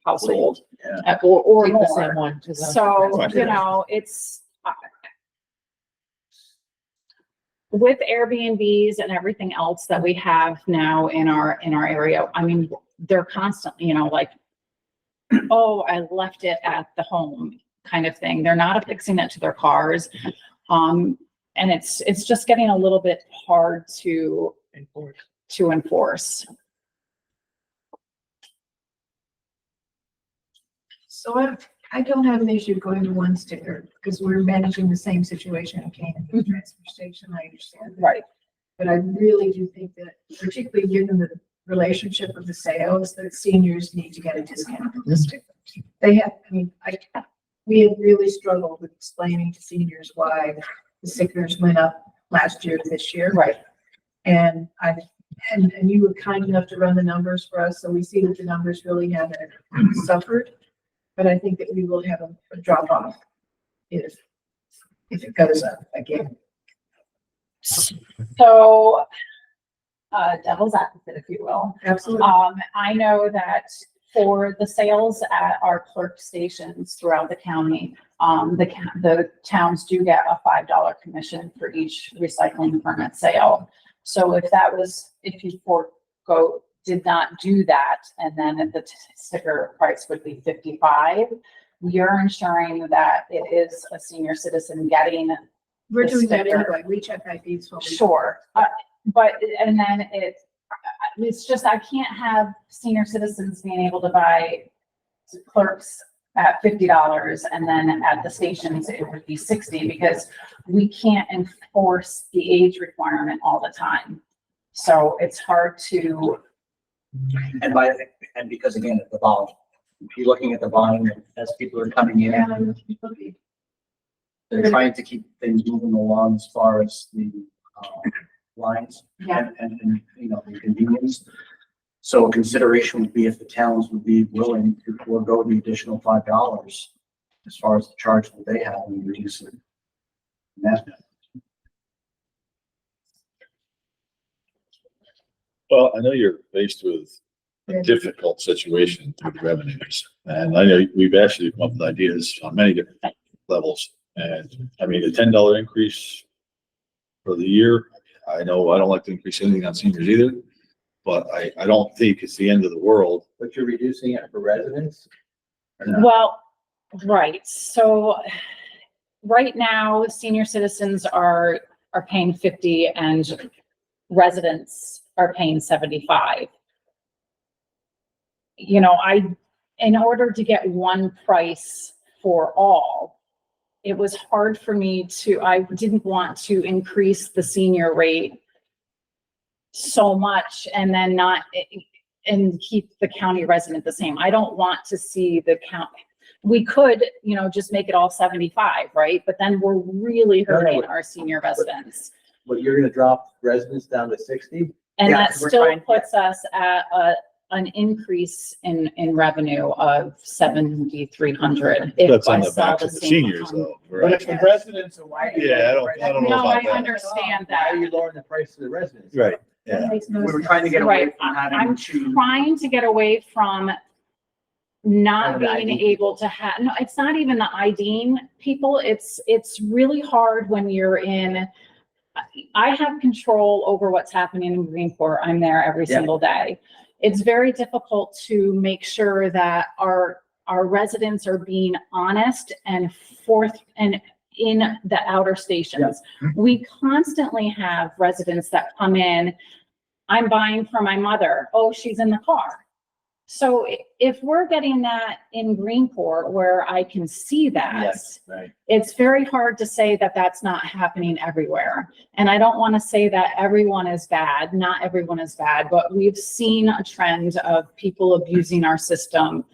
household, Yeah. or Keep the same more. one, 'cause I'm- So, it's, with Airbnbs and everything else that we have now in our area, I mean, they're constantly, like, oh, I left it at the home kind of thing. They're not affixing it to their cars. And it's just getting a little bit hard to enforce. So I don't have an issue going to 1 sticker because we're managing the same situation in Canaan with the transfer station. I understand that. Right. But I really do think that, particularly given the relationship of the sales, that seniors need to get a discount on the sticker. They have, we have really struggled with explaining to seniors why the stickers went up last year to this year. Right. And and you were kind enough to run the numbers for us, so we see that the numbers really haven't suffered. But I think that we will have a drop off if it goes up again. So, devil's advocate, if you will. Absolutely. I know that for the sales at our clerk stations throughout the county, the towns do get a $5 commission for each recycling permit sale. So if you did not do that, and then the sticker price would be 55, you're ensuring that it is a senior citizen getting. We're the doing that sticker. anyway. We check IDs. when we- Sure, but, and then it's just, I can't have senior citizens being able to buy clerks at $50, and then at the stations, it would be 60, because we can't enforce the age requirement all the time. So it's hard to, And because again, the volume, if you're looking at the volume as people are coming in, they're trying to keep things moving along as far as the lines Yeah. and you know, the convenience. So a consideration would be if the towns would be willing to forego the additional $5 as far as the charge that they have and reduce it. And that's Well, I know you're faced with a difficult situation with revenues, and I know we've actually come up with ideas on many different levels. And I mean, a $10 increase for the year, I know I don't like to increase anything on seniors either, but I don't think it's the end of the world. But you're reducing it for residents? Or not? well, right, so right now, senior citizens are paying 50 and residents are paying 75. You know, in order to get one price for all, it was hard for me I didn't want to increase the senior rate so much and then and keep the county resident the same. I don't want to see the count. We could, just make it all 75, right? But then we're really hurting our senior residents. But you're gonna drop residents down to 60? And Yeah, that we're still trying- puts us at an increase in revenue of 7,300. if That's I on the saw backs of the same seniors amount. though, But right? if the residents are. Yeah, I don't know No, I about that. understand Why are that. you lowering the price to the residents? Right, That yeah. makes no We were sense. trying to get away Right, from I'm having to. trying to get away from not Having to being ID able to have, no, it's not even the IDing people. It's really hard when you're in, I have control over what's happening in Greenport. I'm there every Yeah. single day. It's very difficult to make sure that our residents are being honest and and in the outer stations. We constantly have residents that come in, I'm buying for my mother. Oh, she's in the car. So if we're getting that in Greenport where I can see that, Yes, right. it's very hard to say that that's not happening everywhere. And I don't want to say that everyone is bad. Not everyone is bad, but we've seen a trend of people abusing our system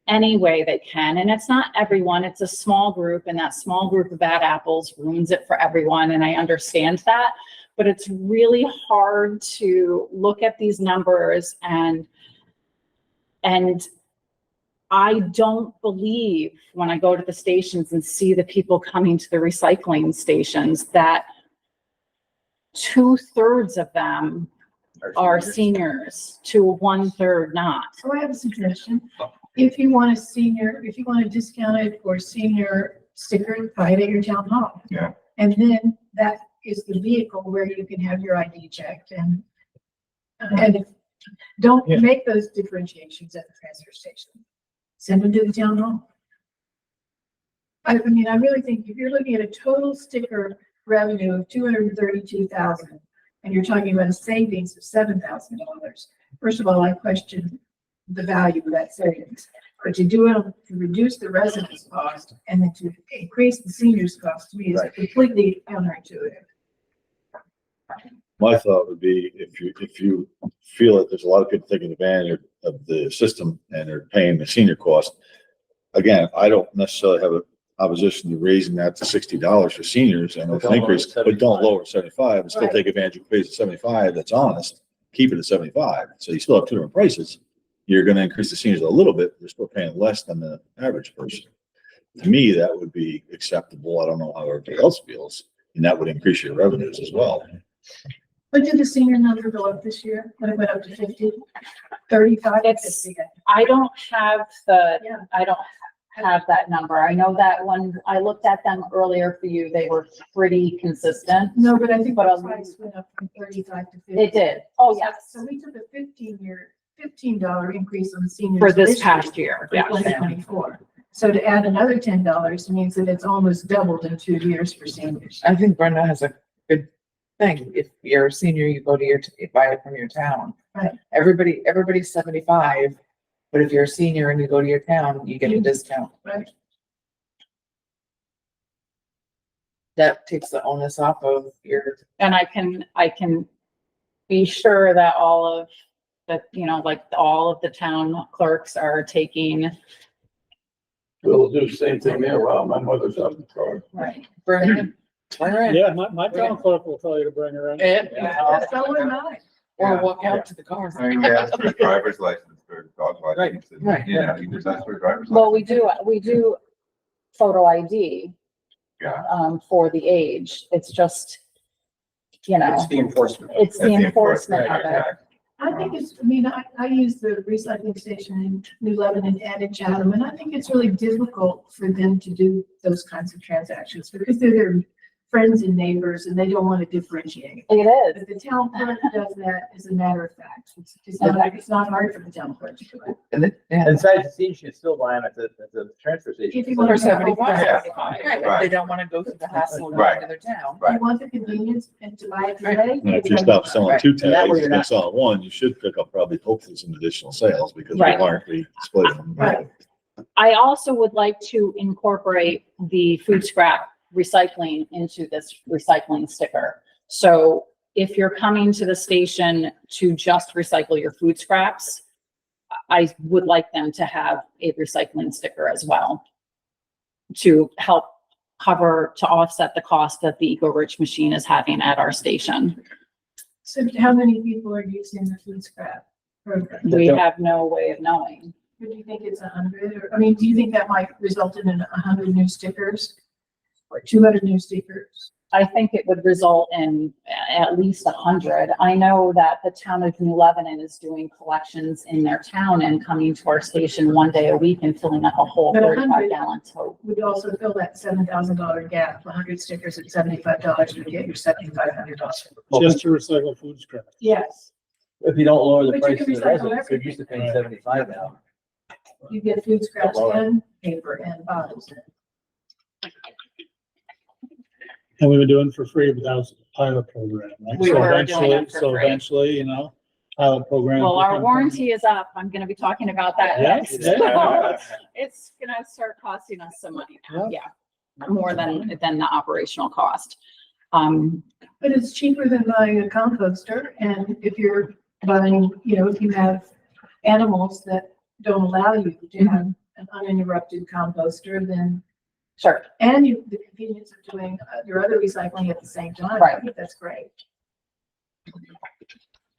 any way they can. And it's not everyone, it's a small group, and that small group of bad apples ruins it for everyone. And I understand that, but it's really hard to look at these numbers and I don't believe when I go to the stations and see the people coming to the recycling stations that 2/3 of them are seniors to 1/3 not. So I have a suggestion. If you want to discount it for senior sticker, buy it at your town hall. Yeah. And then that is the vehicle where you can have your ID checked and don't Yeah. make those differentiations at the transfer station. Send them to the town hall. I mean, I really think if you're looking at a total sticker revenue of 232,000 and you're talking about a savings of $7,000, first of all, I question the value of that savings. But to do it to reduce the residents' cost and then to increase the seniors' cost to me is completely counterintuitive. My thought would be if you feel that there's a lot of people taking advantage of the system and they're paying the senior cost. Again, I don't necessarily have opposition to raising that to $60 for seniors and it's an increase, but don't lower it 75 and still Right. take advantage of pays at 75. That's honest. Keep it at 75. So you still have two different prices. You're going to increase the seniors a little bit. They're still paying less than the average person. To me, that would be acceptable. I don't know how everybody else feels. And that would increase your revenues as well. But did the senior number go up this year? When it went up to 50, 35? It's- 50? I don't have Yeah. I don't have that number. I know that when I looked at them earlier for you, they were pretty consistent. No, but I think But, the um, price went up from 35 to 50. It did. Oh, yes. So we took a $15 increase on the seniors. For this year, past year, For yes. 2024. So to add another $10 means that it's almost doubled in 2 years for seniors. I think Brenda has a good thing. If you're a senior, you go to you buy it from your town. Right. Everybody's 75, but if you're a senior and you go to your town, you get a discount. Right. That takes the onus off of your, And I can be sure that all of the, like all of the town clerks are taking. We'll do the same thing there. Well, my mother's up in Florida. Right. bring her in. Yeah, my town clerk will tell you to bring her in. And- So am I. Or walk out to the car. I mean, you ask for a driver's license or dog license, and, Right. you know, you just ask for a driver's Well, license. we do photo ID, Yeah. for the age. It's just, It's the enforcement. it's the That's the enforcement of right, it. exactly. I think it's, I mean, I use the recycling station in New Lebanon and in Chatham, and I think it's really difficult for them to do those kinds of transactions because they're their friends and neighbors and they don't want to differentiate. It is. But the town clerk does that as a matter of fact. It's not hard for the town clerk to do it. And And besides, the seniors can still buy them at the transfer station. If you want For to 75. Yeah. Right, if they don't wanna go through the hassle of Right. going to their town. You want the convenience and to buy it today. And if you stop selling two Right. And that tags way you're and not- selling one, you should pick up probably hopefully some additional sales because Right. we aren't be splitting them. Right. I also would like to incorporate the food scrap recycling into this recycling sticker. So if you're coming to the station to just recycle your food scraps, I would like them to have a recycling sticker as well to help to offset the cost that the Eco-Rich machine is having at our station. So how many people are using the food scrap program? We have no way of knowing. Do you think it's 100? Or, I mean, do you think that might result in 100 new stickers? Or 200 new stickers? I think it would result in at least 100. I know that the town of New Lebanon is doing collections in their town and coming to our station one day a week and filling up a whole But 35 100 gallon tote. Would also fill that $7,000 gap. 100 stickers at $75 would get you $7,500. Just to recycle food scrap. Yes, If you don't lower the But you price can to the recycle residents, they're used to paying everything. 75 now. you get food scraps and paper and bottles. And we've been doing it for free, but that was a pilot program, right? We So were doing eventually- it for So free. eventually, pilot program. Well, our warranty is up. I'm gonna be talking about that Yeah, next. yeah. It's gonna start costing us some money now, yeah. More than the operational cost. But it's cheaper than buying a composter. And if you're buying, if you have animals that don't allow you to have an uninterrupted composter, then, Sure. and the convenience of doing your other recycling at the same time. I Right. think that's great.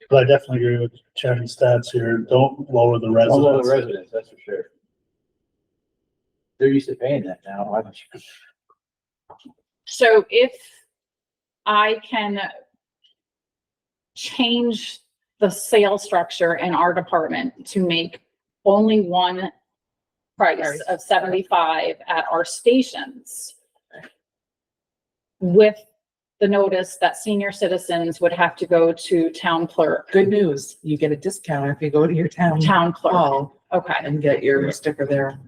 But I definitely agree with Chairman Stats here. Don't lower the Don't lower the residents. residents, that's for sure. They're used to paying that now. Why don't you? So if I can change the sales structure in our department to make only one price of 75 at our stations with the notice that senior citizens would have to go to town clerk, Good news, you get a discount if you go to your town town clerk. hall Okay. and get your sticker there.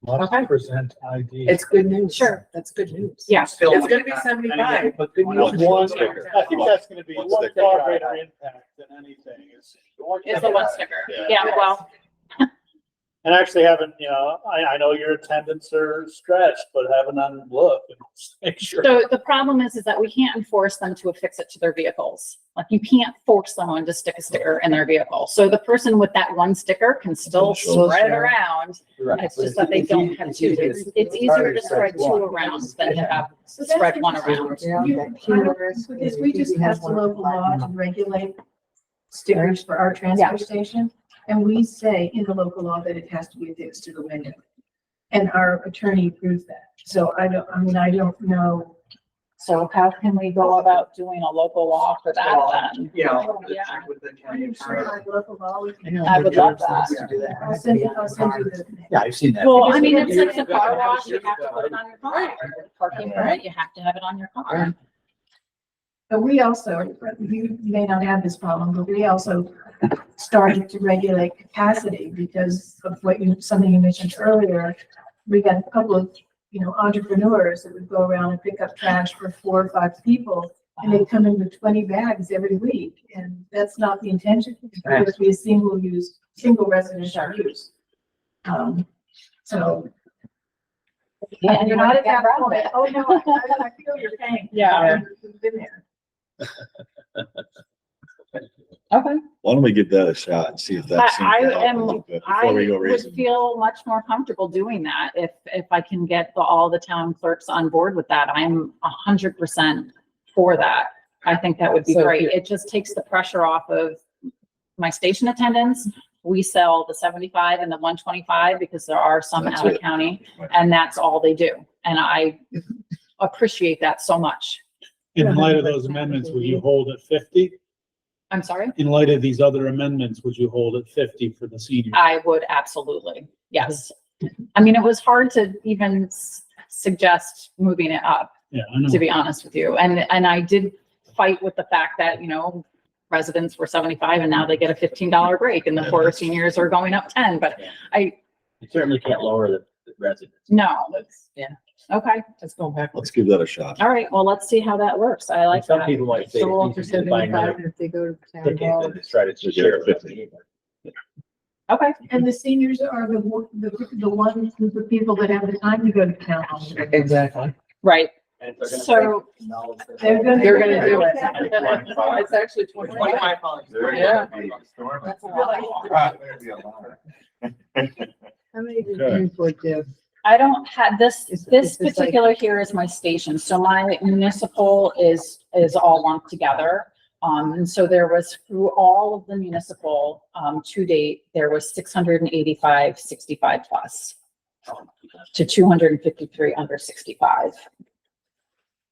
Okay. Present ID. It's good news. Sure. That's good news. Yeah. It's gonna be 75, but good news. One, I think that's gonna be One one sticker. far greater impact than anything is. Is the one sticker. Yeah. Yeah, well, And actually having, I know your attendants are stretched, but having them look and make sure. So the problem is that we can't enforce them to affix it to their vehicles. Like you can't force someone to stick a sticker in their vehicle. So the person with that one sticker can still spread it around. It's just that they don't have two. It's easier to spread two around than to have So that's spread one around. Because we just passed a local law to regulate stickers for our transfer station. And we say in the local law that it has to be affixed to the window. And our attorney approves that. So I don't know. So how can we go about doing a local law for that then? Yeah. Yeah. I'm sure our local law. I would love that. I'll send you the. Yeah, I've seen that. Well, I mean, it's like the car wash, you have to put it on your car. Parking permit, you have to have it on your car. But we also, you may not have this problem, but we also started to regulate capacity because of something you mentioned earlier. We got a couple of, entrepreneurs that would go around and pick up trash for 4 or 5 people. And they come in with 20 bags every week. And that's not the intention. It's supposed to be a single residential use. So. And You're not at that point. Oh, no, I feel your pain. Yeah. You've been there. Okay. Why don't we give that a shot and see if that seems to help a little bit before we go I raising? would feel much more comfortable doing that if I can get all the town clerks on board with that. I'm 100% for that. I think that would be great. It just takes the pressure off of my station attendants. We sell the 75 and the 125 because there are some That's out of it. county, Right. and that's all they do. And I appreciate that so much. In light of those amendments, would you hold at 50? I'm sorry? In light of these other amendments, would you hold at 50 for the seniors? I would absolutely, yes. I mean, it was hard to even suggest moving it up, Yeah, I know. to be honest with you. And I did fight with the fact that, residents were 75 and now they get a $15 break and the poor seniors are going up 10, but You certainly can't lower the residents. no. That's, Okay, let's go back. Let's give that a shot. all right, well, let's see how that works. I like Some that. people might say. So we'll it's offer easier to find 75 another if they go to town ticket hall. than to try to So share get 50. Okay, And the seniors are the one group of people that have the time to go to town hall. Exactly. right. And if they're gonna So, They're gonna. They're gonna do it. It's actually 25. Yeah. That's really. How many did Okay. you put there? I don't have this, Is this this like- particular here is my station. So my municipal is all lumped together. And so there was through all of the municipal, to date, there was 685, 65 plus to 253 under 65.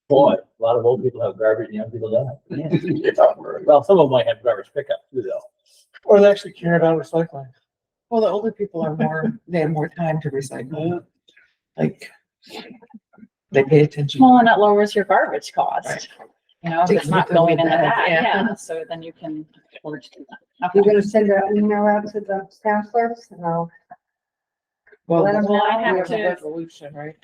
Boy, a lot of old people have garbage and young people don't. Well, some of them might have garbage pickup too, though. Or they actually care about recycling. Well, the older people are they have more time to recycle. Like, they pay attention. Well, and it lowers your garbage cost. If it's not going into that, Yeah. yeah, so then you can afford to do that. You're Okay. gonna send an email out to the town clerks? No. Well, Well, I have we a to- resolution, right?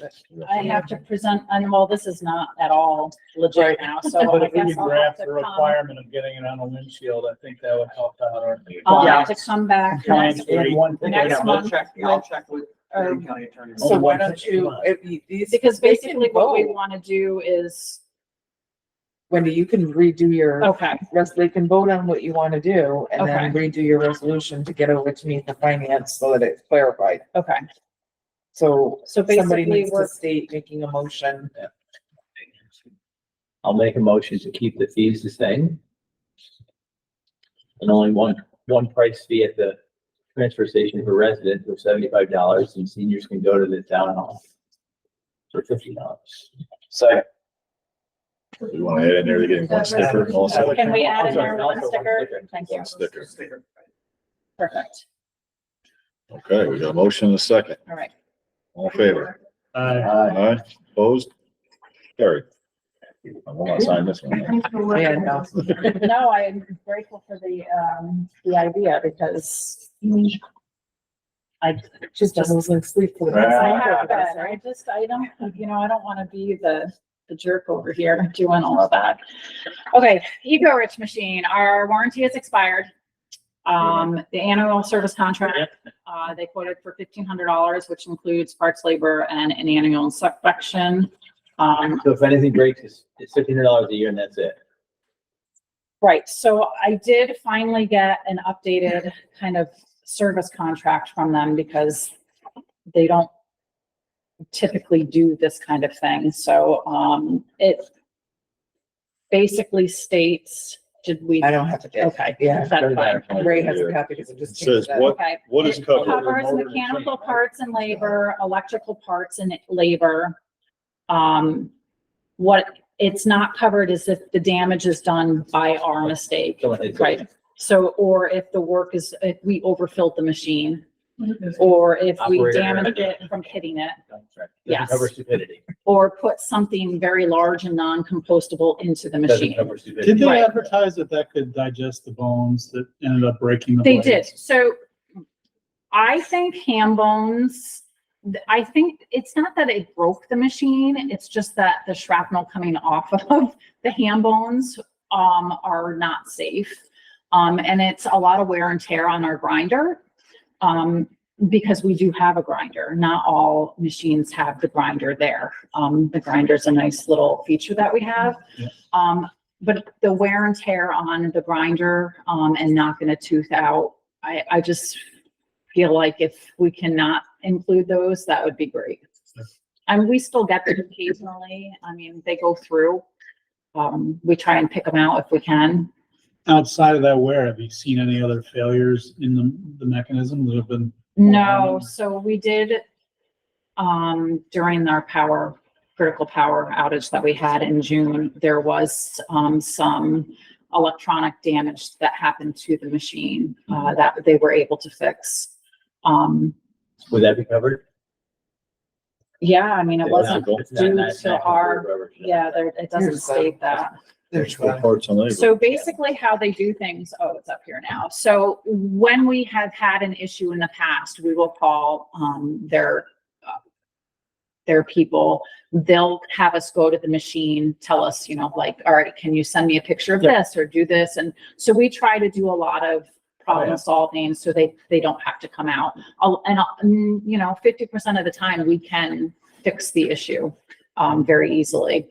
I have to present, and well, this is not at all legit now, so But I if we guess could I'll have draft to the come. requirement of getting it on a windshield, I think that would help out our. I'll Yeah. have to come back Fine. next, And one thing, Next I'll month check with or- county attorney. Oh, So why one don't thing. you, if you, these. because they can basically what we vote. want to do is, Wendy, you can redo your, okay, they can vote on what you want to do and then redo your resolution to get over to me the finance so that it's clarified. okay. So So somebody basically, needs to we're, state making a motion. I'll make a motion to keep the fees the same. And only one price fee at the transfer station for residents of $75, and seniors can go to the town hall for $50. So You want to add in there to get one sticker also? can we add in there Also one one sticker? sticker. Thank you. One sticker. Perfect. Okay, we got a motion and a second. All right. All in favor? Aye. Aye, opposed? Carried. I want to sign this one. Thanks for working Yeah, with no. us. No, I'm grateful for the idea because I just losing sleep for the Right. I past. have been. I don't, I don't want to be the jerk over here doing all of that. Okay, Eco Rich machine, our warranty has expired. The annual service contract, they quoted for $1,500, which includes parts, labor, and an annual inspection. So if anything breaks, it's $1,500 a year and that's it. Right, so I did finally get an updated kind of service contract from them because they don't typically do this kind of thing. So, it basically states, did we? I don't have to get, Okay, yeah. that's fine. Ray has a copy because it just. It says changed that. what, Okay. what is It covered? Covers mechanical parts and labor, electrical parts and labor. What it's not covered is if the damage is done by our mistake, right? So, or if the work is, if we overfilled the machine, or if we Operator. damaged it from hitting it, Yes. Doesn't cover stupidity. or put something very large and non-compostable into the Doesn't machine. cover stupidity. Did they Right. advertise that that could digest the bones that ended up breaking the They blades? did. So I think ham bones, I think it's not that it broke the machine, it's just that the shrapnel coming off of the ham bones are not safe. And it's a lot of wear and tear on our grinder. Because we do have a grinder. Not all machines have the grinder there. The grinder's a nice little feature that we have. Yeah. But the wear and tear on the grinder, and knocking a tooth out, I just feel like if we cannot include those, that would be great. And we still get them occasionally. I mean, they go through. We try and pick them out if we can. Outside of that wear, have you seen any other failures in the mechanism that have been? No, so we did, during our critical power outage that we had in June, there was, some electronic damage that happened to the machine, that they were able to fix. Would that be covered? Yeah, I mean, it wasn't It's not- due not- to not our, covered. yeah, there, it doesn't Here's the- state that. There's For parts and labor. So basically how they do things, oh, it's up here now. So when we have had an issue in the past, we will call, their people. They'll have us go to the machine, tell us, you know, like, all right, can you send me a picture of this or do this? And so we try to do a lot of problem solving so they don't have to come out. You know, 50% of the time we can fix the issue, very easily.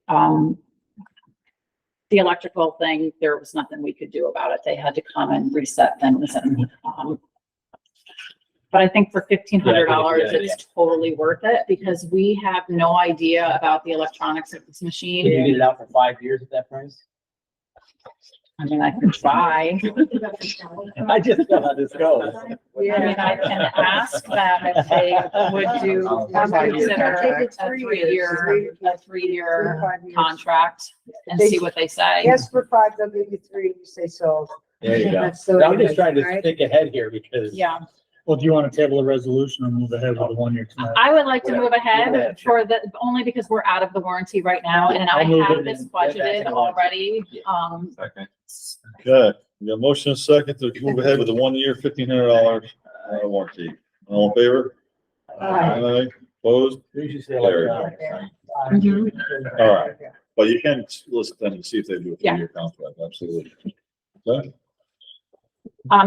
The electrical thing, there was nothing we could do about it. They had to come and reset things and, but I think for $1,500, Yeah. it's totally worth it because we have no idea about the electronics of this Can you machine. get it out for 5 years at that price? I mean, I can try. I just know how this goes. I mean, I can ask them if they would do, consider a three-year contract and see what they say. Yes, for 5, they'll give you 3, you say so. There you go. That's so I'm just trying to right? think ahead here because. Yeah, Well, do you want to table a resolution or move ahead with the 1 year tonight? I would like to move Whatever. ahead for the, only because we're out of the warranty right now and I I'll move have it this and get back budgeted to the already. Second. Okay, we got a motion and a second to move ahead with the 1 year, $1,500 warranty. All in favor? Aye. Opposed? We should say There we electronic. Mhm. All right, but you can list them and see if they do a Yeah. 3 year contract, absolutely. Okay,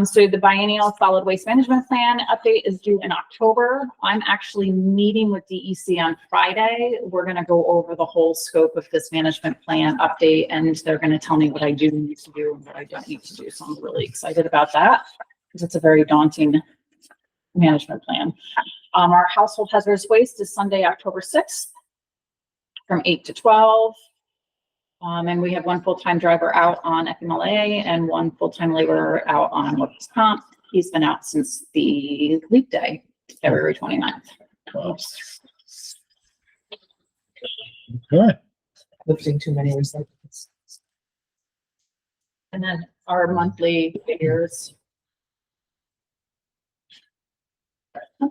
So the biennial solid waste management plan update is due in October. I'm actually meeting with DEC on Friday. We're gonna go over the whole scope of this management plan update and they're gonna tell me what I do need to do and what I don't need to do. So I'm really excited about that because it's a very daunting management plan. Our household hazardous waste is Sunday, October 6th from 8 to 12. And we have one full-time driver out on FMLA and one full-time laborer out on workers' comp. He's been out since the leap day, February 29th. wow. Okay, Lifting too many recyclables. And then our monthly figures.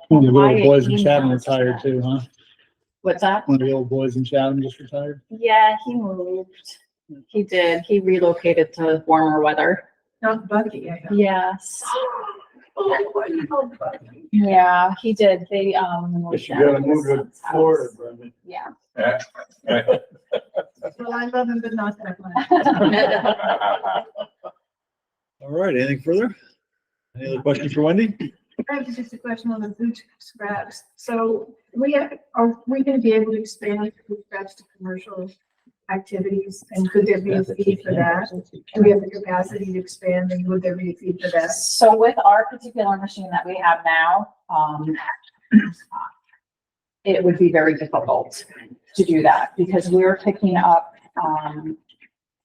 One of the little boys in My Chatham emails. retired too, huh? What's that? One of the old boys in Chatham just retired. Yeah, he moved. He did. He relocated to warmer weather. Not Bucky, I know. Yes. Oh, what do you call Bucky? Yeah, he did. They, But you gotta move to Florida, Brenda. Yeah. Well, I love him, but not that much. all right, anything further? Any other questions for Wendy? I have just a question on the food scraps. So are we gonna be able to expand food scraps to commercial activities? And could there be a fee for that? Do we have the capacity to expand and would there be a fee for that? So with our particular machine that we have now, it would be very difficult to do that because we're picking up,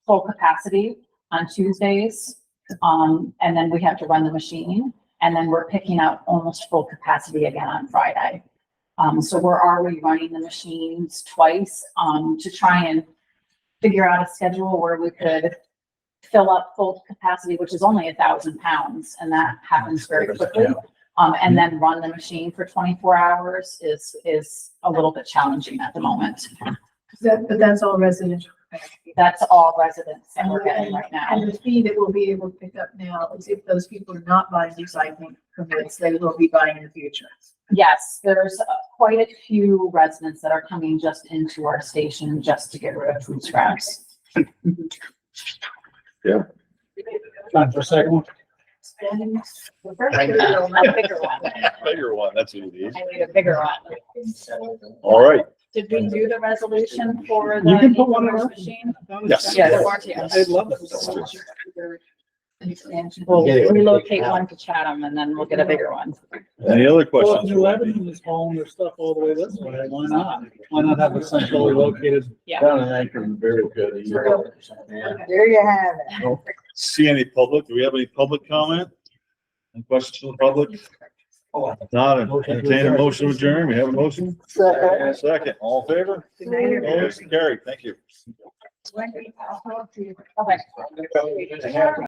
full capacity on Tuesdays. And then we have to run the machine and then we're picking up almost full capacity again on Friday. So we're already running the machines twice, to try and figure out a schedule where we could fill up full capacity, which is only 1,000 pounds, and that happens very quickly. And then run the machine for 24 hours is a little bit challenging at the moment. But that's all residential capacity. That's all residents that we're getting right now. And the fee that we'll be able to pick up now is if those people are not buying recycling permits, they will be buying in the future. Yes, there's quite a few residents that are coming just into our station just to get rid of food scraps. Time for a second one. A bigger one. Bigger one, that's what it is. I need a bigger one. All right. Did we do the resolution for You can the put one in e-commerce our- machine? Yes. Yeah, the warranty. They'd love it. We'll relocate one to Chatham and then we'll get a bigger one. Any other Well, if questions? New Lebanon is hauling their stuff all the way this way, why not? Why not have it centrally located? Yeah. Down in Akron, very good. There you have it. See any public? Do we have any public comment? Any questions from the public? Not entertain a motion to adjourn. We have a motion. Second, all in favor? Motion carried. Thank you. Okay.